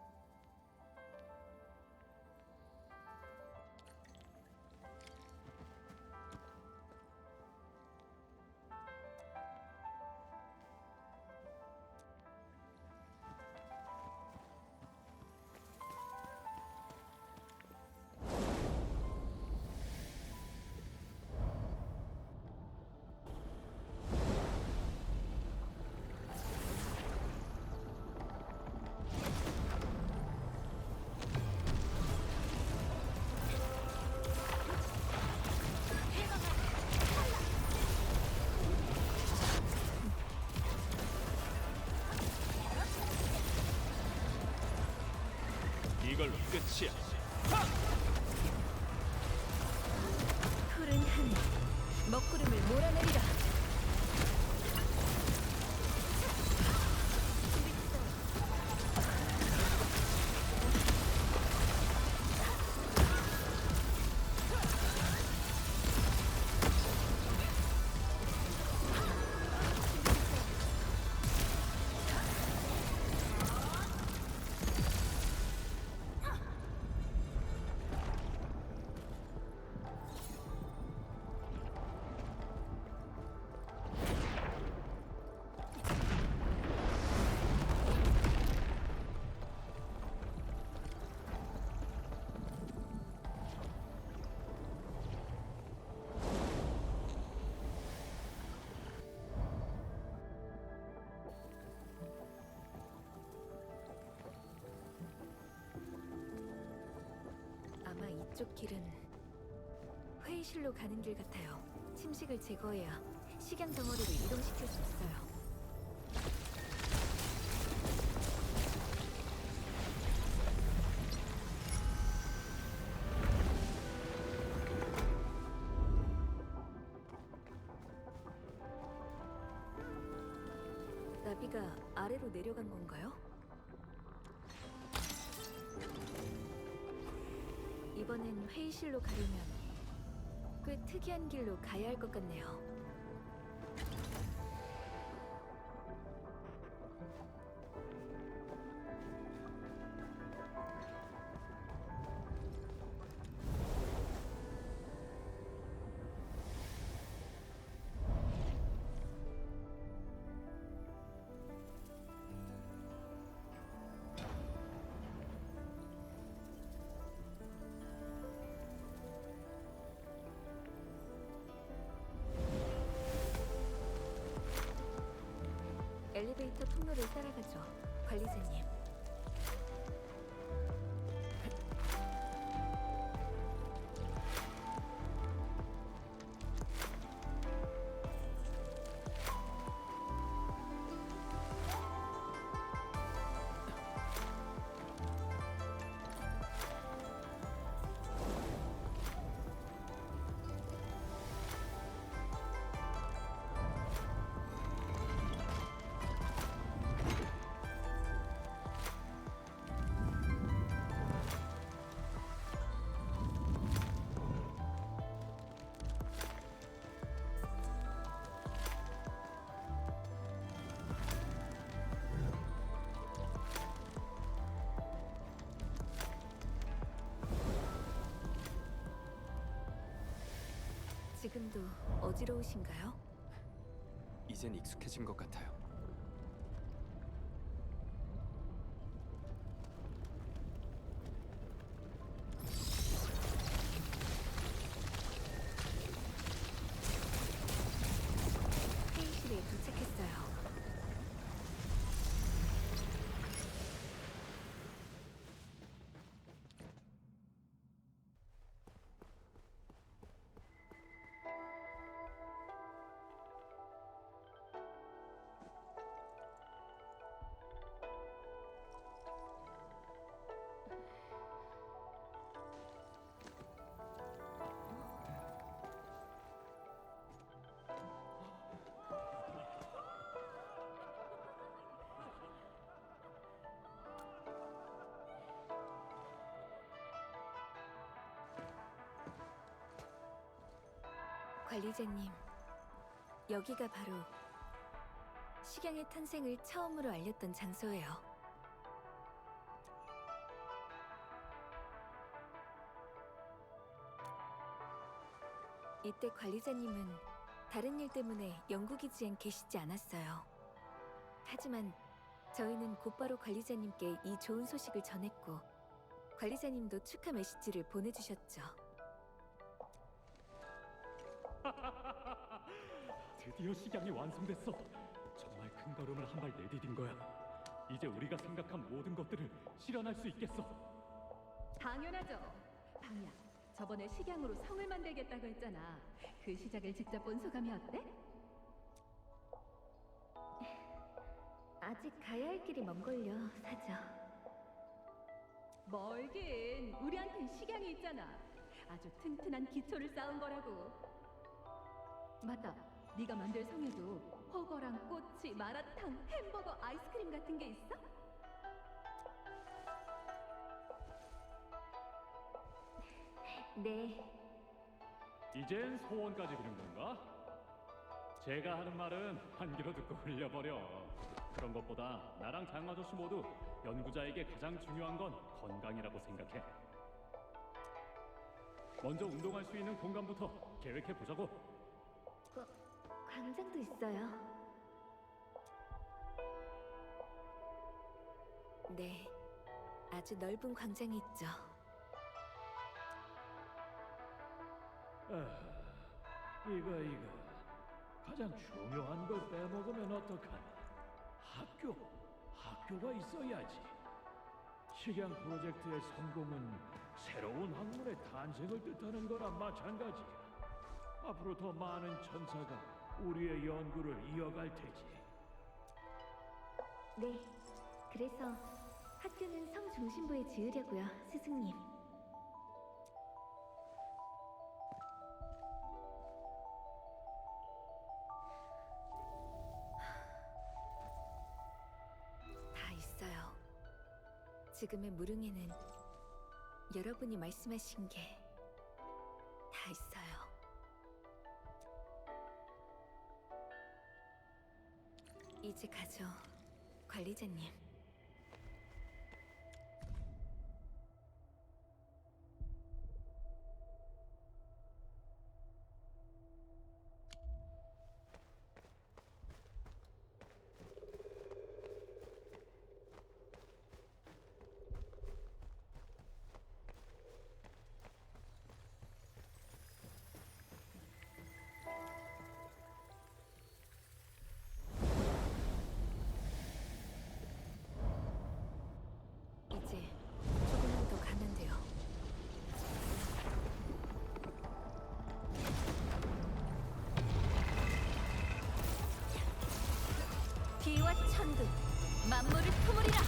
이걸로 끝이야. 푸른 하늘, 먹구름을 몰아내리라. 아마 이쪽 길은 회의실로 가는 길 같아요. 침식을 제거해야 식양 덩어리를 이동시킬 수 있어요. 나비가 아래로 내려간 건가요? 이번엔 회의실로 가려면 꽤 특이한 길로 가야 할 것 같네요. 엘리베이터 통로를 따라가죠, 관리자님. 지금도 어지러우신가요? 이젠 익숙해진 것 같아요. 회의실에 도착했어요. 관리자님, 여기가 바로 식양의 탄생을 처음으로 알렸던 장소예요. 이때 관리자님은 다른 일 때문에 연구기지엔 계시지 않았어요. 하지만 저희는 곧바로 관리자님께 이 좋은 소식을 전했고, 관리자님도 축하 메시지를 보내주셨죠. 드디어 식양이 완성됐어. 정말 큰 걸음을 한 발 내디딘 거야. 이제 우리가 생각한 모든 것들을 실현할 수 있겠어. 당연하죠. 방야, 저번에 식양으로 성을 만들겠다고 했잖아. 그 시작을 직접 본 소감이 어때? 아직 가야 할 길이 먼걸요, 사자. 멀긴 우리한텐 식양이 있잖아. 아주 튼튼한 기초를 쌓은 거라고. 맞다. 네가 만들 성에도 허거랑 꼬치, 마라탕, 햄버거, 아이스크림 같은 게 있어? 네. 이젠 소원까지 비는 건가? 제가 하는 말은 한 귀로 듣고 흘려버려. 그런 것보다 나랑 장 아저씨 모두 연구자에게 가장 중요한 건 건강이라고 생각해. 먼저 운동할 수 있는 공간부터 계획해 보자고. 광장도 있어요. 네, 아주 넓은 광장이 있죠. 이거 가장 중요한 걸 빼먹으면 어떡하나. 학교가 있어야지. 식양 프로젝트의 성공은 새로운 학문의 탄생을 뜻하는 거나 마찬가지야. 앞으로 더 많은 천사가 우리의 연구를 이어갈 테지. 네, 그래서 학교는 성 중심부에 지으려고요, 스승님. 다 있어요. 지금의 무릉에는 여러분이 말씀하신 게 다 있어요. 이제 가죠, 관리자님. 이제 조금만 더 가면 돼요. 비와 천둥, 만물을 품으리라.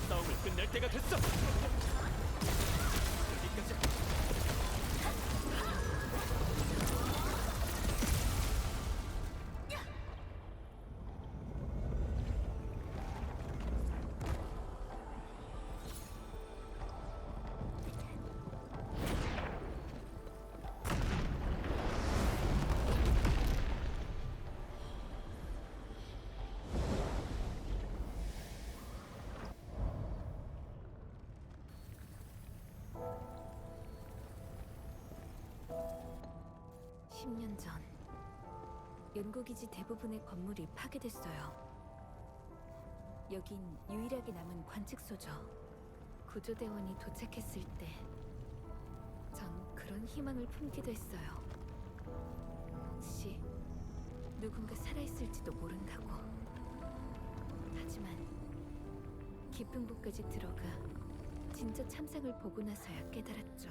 싸움을 끝낼 때가 됐어. 여기까지. 10년 전, 연구기지 대부분의 건물이 파괴됐어요. 여긴 유일하게 남은 관측소죠. 구조대원이 도착했을 때, 전 그런 희망을 품기도 했어요. 혹시 누군가 살아있을지도 모른다고. 하지만 깊은 곳까지 들어가 진짜 참상을 보고 나서야 깨달았죠.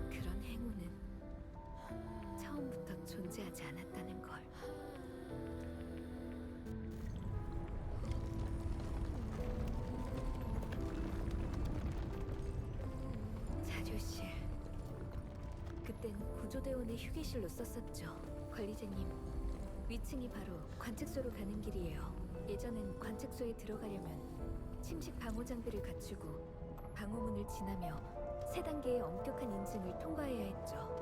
그런 행운은 처음부터 존재하지 않았다는 걸. 자료실. 그땐 구조대원의 휴게실로 썼었죠. 관리자님, 위층이 바로 관측소로 가는 길이에요. 예전엔 관측소에 들어가려면 침식 방호 장비를 갖추고 방호문을 지나며 3단계의 엄격한 인증을 통과해야 했죠.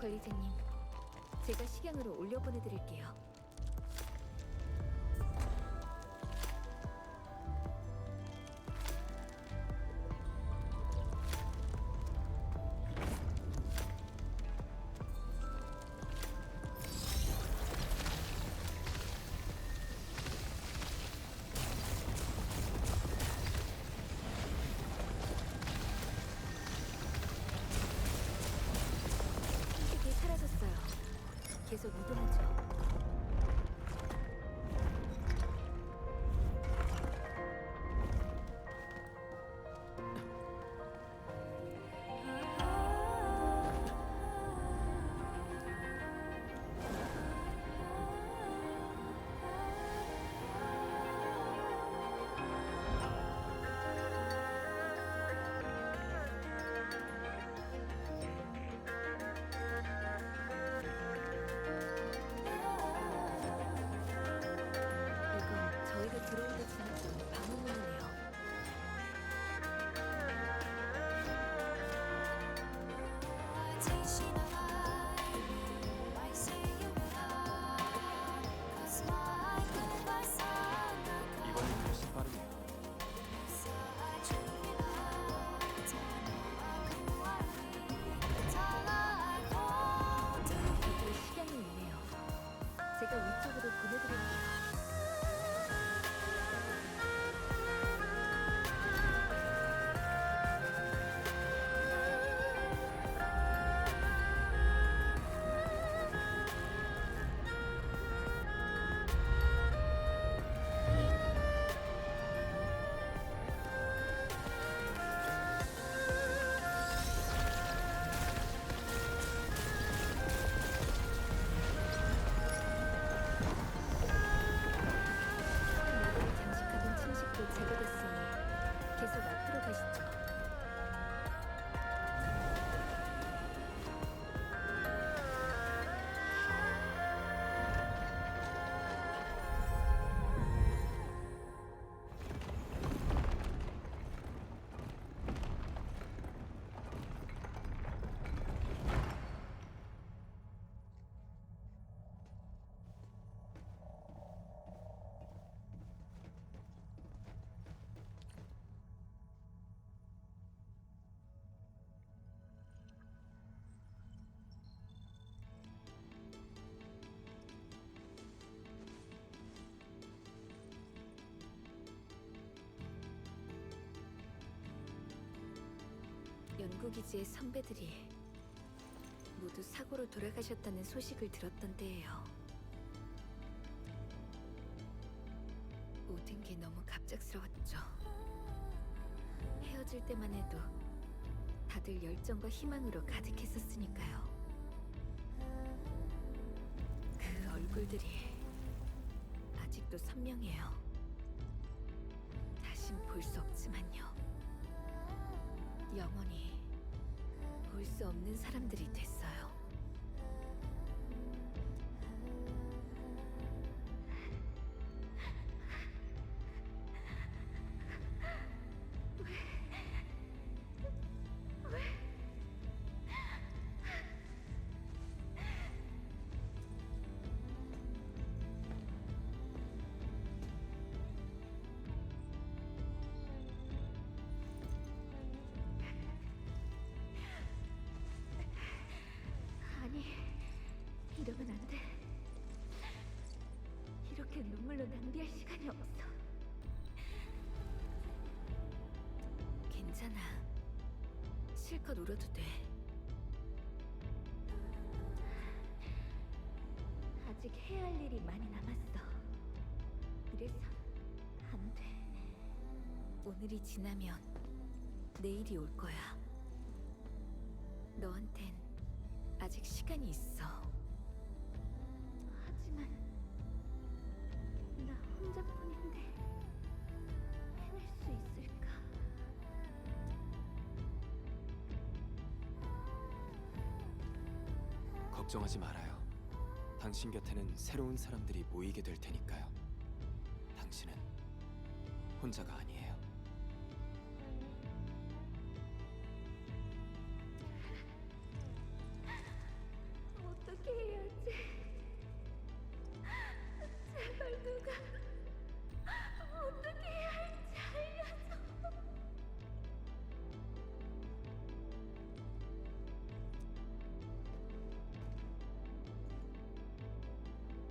관리자님, 제가 식양으로 올려보내드릴게요. 흰색이 사라졌어요. 계속 이동하죠. 이건 저희가 들어올 때 지났던 방어문이네요. 이번엔 훨씬 빠르네요. 여기 식양이 있네요. 제가 위쪽으로 보내드릴게요. 모두를 장식하던 침식도 제거됐으니 계속 앞으로 가시죠. 연구기지의 선배들이 모두 사고로 돌아가셨다는 소식을 들었던 때예요. 모든 게 너무 갑작스러웠죠. 헤어질 때만 해도 다들 열정과 희망으로 가득했었으니까요. 그 얼굴들이 아직도 선명해요. 다신 볼 수 없지만요. 영원히 볼 수 없는 사람들이 됐어요. 아니, 이러면 안 돼. 이렇게 눈물로 낭비할 시간이 없어. 괜찮아. 실컷 울어도 돼. 아직 해야 할 일이 많이 남았어. 이래서 안 돼. 오늘이 지나면 내일이 올 거야. 너한텐 아직 시간이 있어. 하지만 나 혼자뿐인데 해낼 수 있을까? 걱정하지 말아요. 당신 곁에는 새로운 사람들이 모이게 될 테니까요. 당신은 혼자가 아니에요.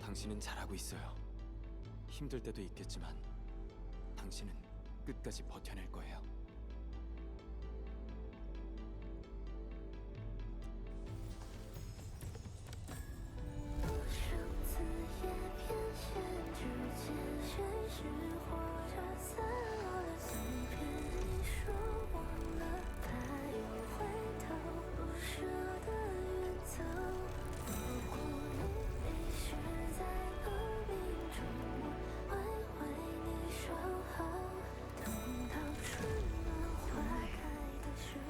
당신은 잘하고 있어요. 힘들 때도 있겠지만 당신은 끝까지 버텨낼 거예요.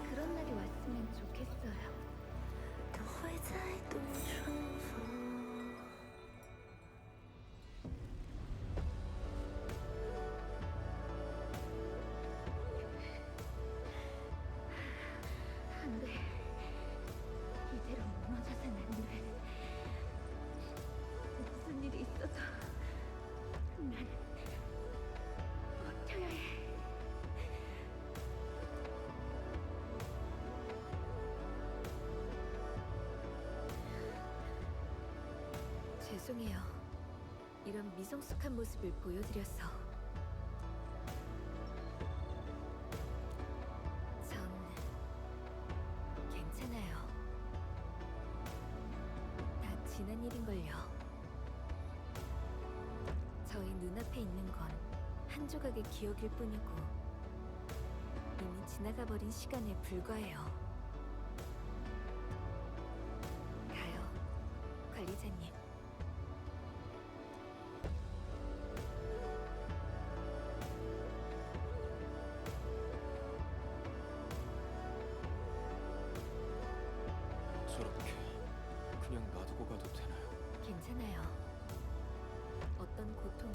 그런 날이 왔으면 좋겠어요. 안 돼. 이대로 무너져선 안 돼. 무슨 일이 있어도 난 버텨야 해. 죄송해요. 이런 미성숙한 모습을 보여드려서. 전 괜찮아요. 다 지난 일인걸요. 저희 눈앞에 있는 건 한 조각의 기억일 뿐이고 이미 지나가버린 시간에 불과해요. 가요, 관리자님. 저렇게 그냥 놔두고 가도 되나요? 괜찮아요. 어떤 고통은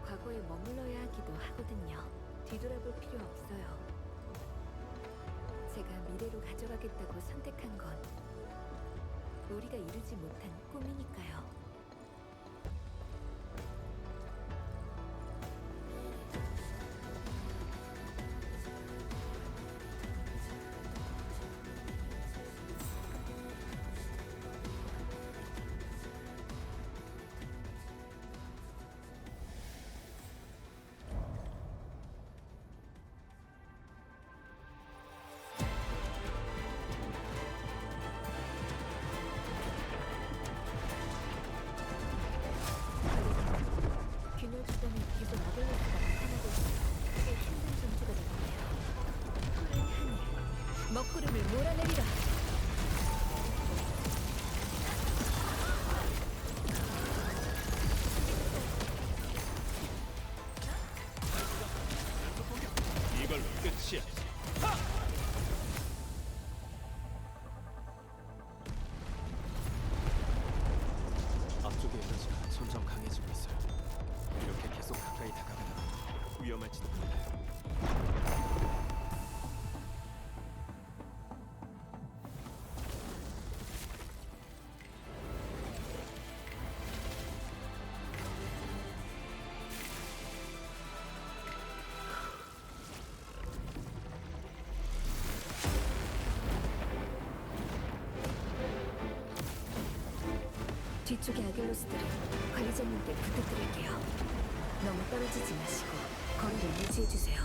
과거에 머물러야 하기도 하거든요. 뒤돌아볼 필요 없어요. 제가 미래로 가져가겠다고 선택한 건 우리가 이루지 못한 꿈이니까요. 균열 주변에 계속 아벨로스가 나타나고 있어요. 꽤 힘든 전투가 되겠네요. 푸른 하늘, 먹구름을 몰아내리라. 이걸 끝이야. 앞쪽의 에너지가 점점 강해지고 있어요. 이렇게 계속 가까이 다가가다가 위험할지도 몰라요. 뒤쪽의 아겔로스들은 관리자님께 부탁드릴게요. 너무 떨어지지 마시고 거리를 유지해주세요.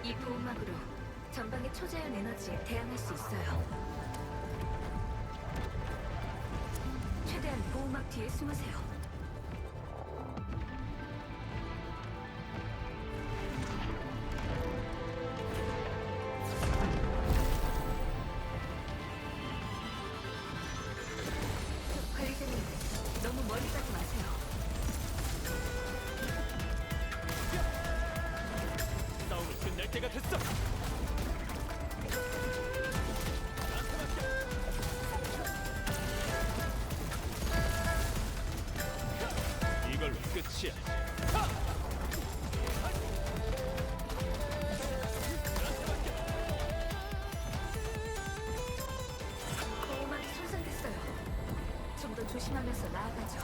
이 보호막으로 전방의 초자연 에너지에 대항할 수 있어요. 최대한 보호막 뒤에 숨으세요. 관리자님, 너무 멀리 가지 마세요. 싸움이 끝날 때가 됐어. 이걸로 끝이야. 보호막이 손상됐어요. 좀 더 조심하면서 나아가죠.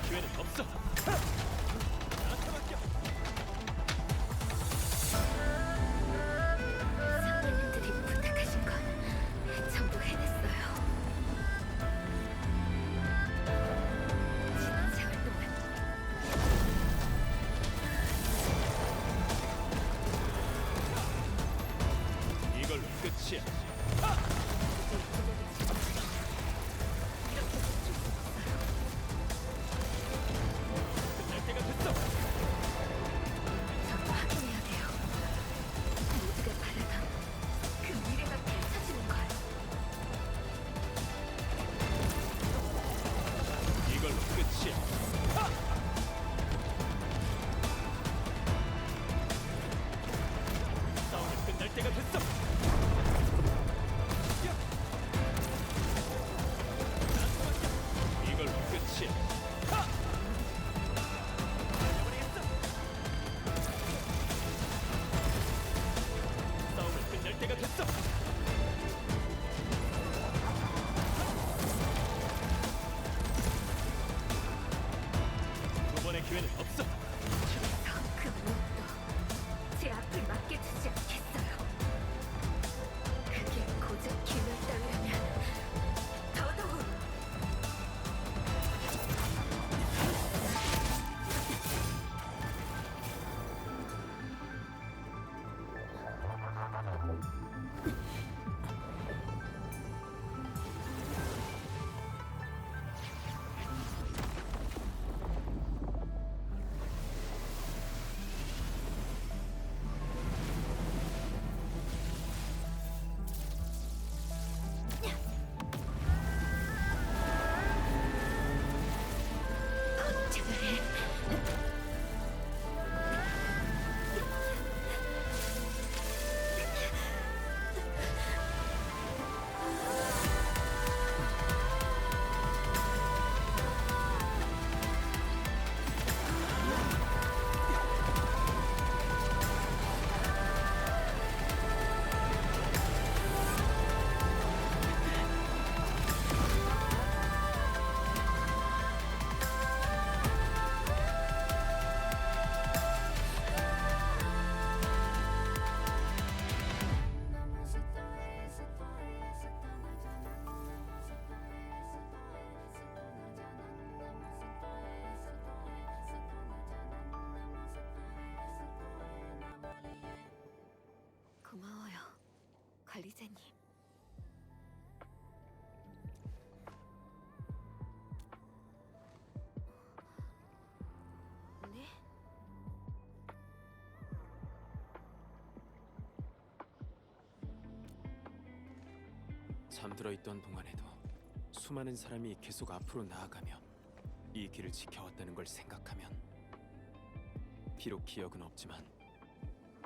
기회는 없어. 선배님들이 부탁하신 건 전부 해냈어요. 지난 세월 동안 이걸로 끝이야. 끝날 때가 됐어. 저도 확인해야 돼요. 모두가 바라던 그 미래가 펼쳐지는 걸. 이걸로 끝이야. 싸움이 끝날 때가 됐어. 이걸로 끝이야. 싸움이 끝날 때가 됐어. 두 번의 기회는 없어. 그래서 그 무엇도 제 앞을 막게 두지 않겠어요. 그게 고작 기멸 따위라면 더더욱 고마워요, 관리자님. 네? 잠들어 있던 동안에도 수많은 사람이 계속 앞으로 나아가며 이 길을 지켜왔다는 걸 생각하면 비록 기억은 없지만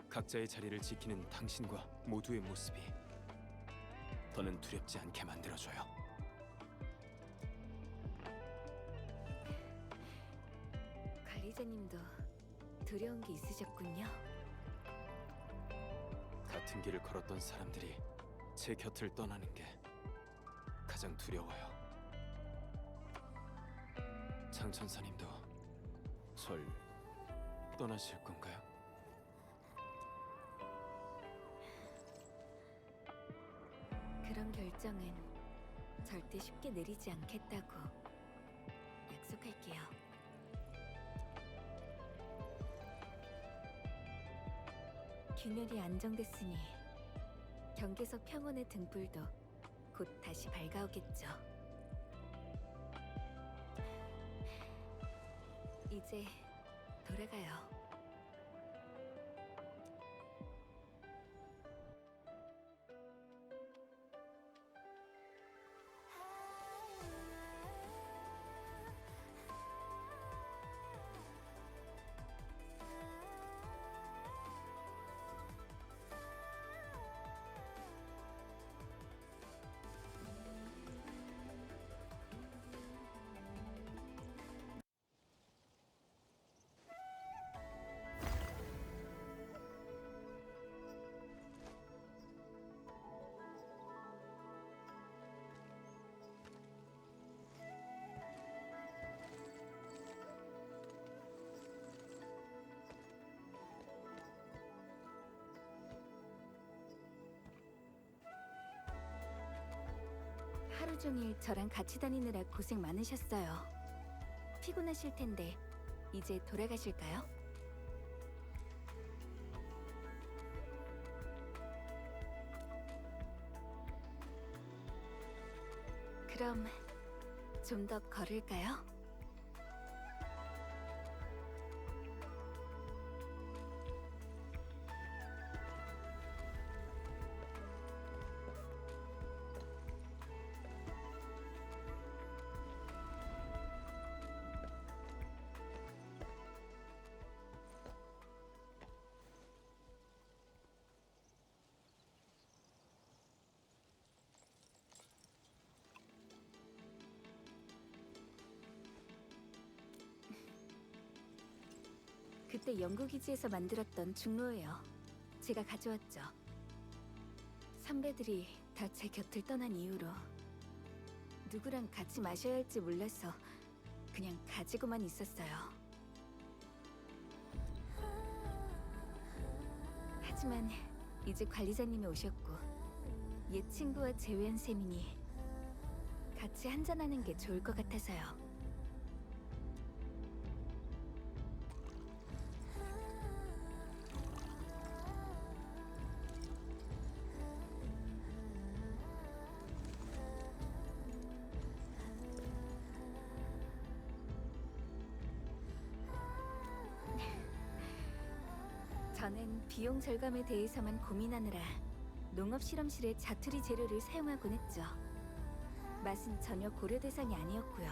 각자의 자리를 지키는 당신과 모두의 모습이 더는 두렵지 않게 만들어줘요. 관리자님도 두려운 게 있으셨군요. 같은 길을 걸었던 사람들이 제 곁을 떠나는 게 가장 두려워요. 장천사님도 절 떠나실 건가요? 그런 결정은 절대 쉽게 내리지 않겠다고 약속할게요. 균열이 안정됐으니 경계석 평원의 등불도 곧 다시 밝아오겠죠. 이제 돌아가요. 하루 종일 저랑 같이 다니느라 고생 많으셨어요. 피곤하실 텐데 이제 돌아가실까요? 그럼 좀 더 걸을까요? 그때 연구기지에서 만들었던 중로예요. 제가 가져왔죠. 선배들이 다 제 곁을 떠난 이후로 누구랑 같이 마셔야 할지 몰라서 그냥 가지고만 있었어요. 하지만 이제 관리자님이 오셨고 옛 친구와 재회한 셈이니 같이 한잔하는 게 좋을 것 같아서요. 저는 비용 절감에 대해서만 고민하느라 농업 실험실의 자투리 재료를 사용하곤 했죠. 맛은 전혀 고려 대상이 아니었고요.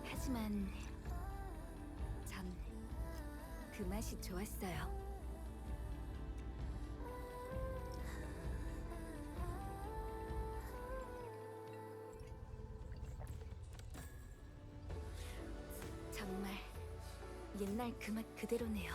하지만 전 그 맛이 좋았어요. 정말 옛날 그 맛 그대로네요.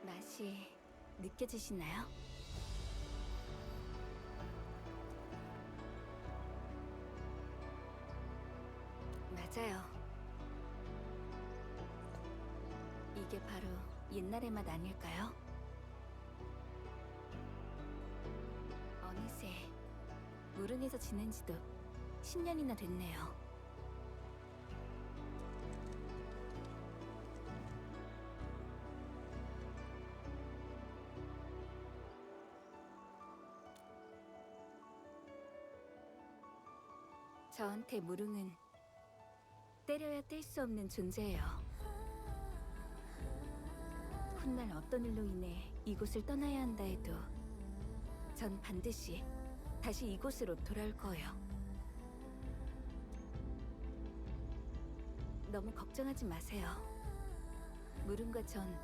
맛이 느껴지시나요? 맞아요. 이게 바로 옛날의 맛 아닐까요? 어느새 무릉에서 지낸 지도 10년이나 됐네요. 저한테 무릉은 때려야 뗄 수 없는 존재예요. 훗날 어떤 일로 인해 이곳을 떠나야 한다 해도 전 반드시 다시 이곳으로 돌아올 거예요. 너무 걱정하지 마세요. 무릉과 전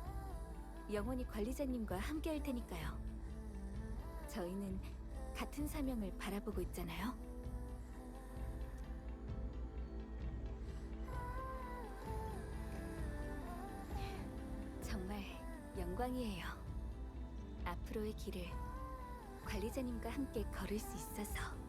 영원히 관리자님과 함께 할 테니까요. 저희는 같은 사명을 바라보고 있잖아요. 정말 영광이에요. 앞으로의 길을 관리자님과 함께 걸을 수 있어서.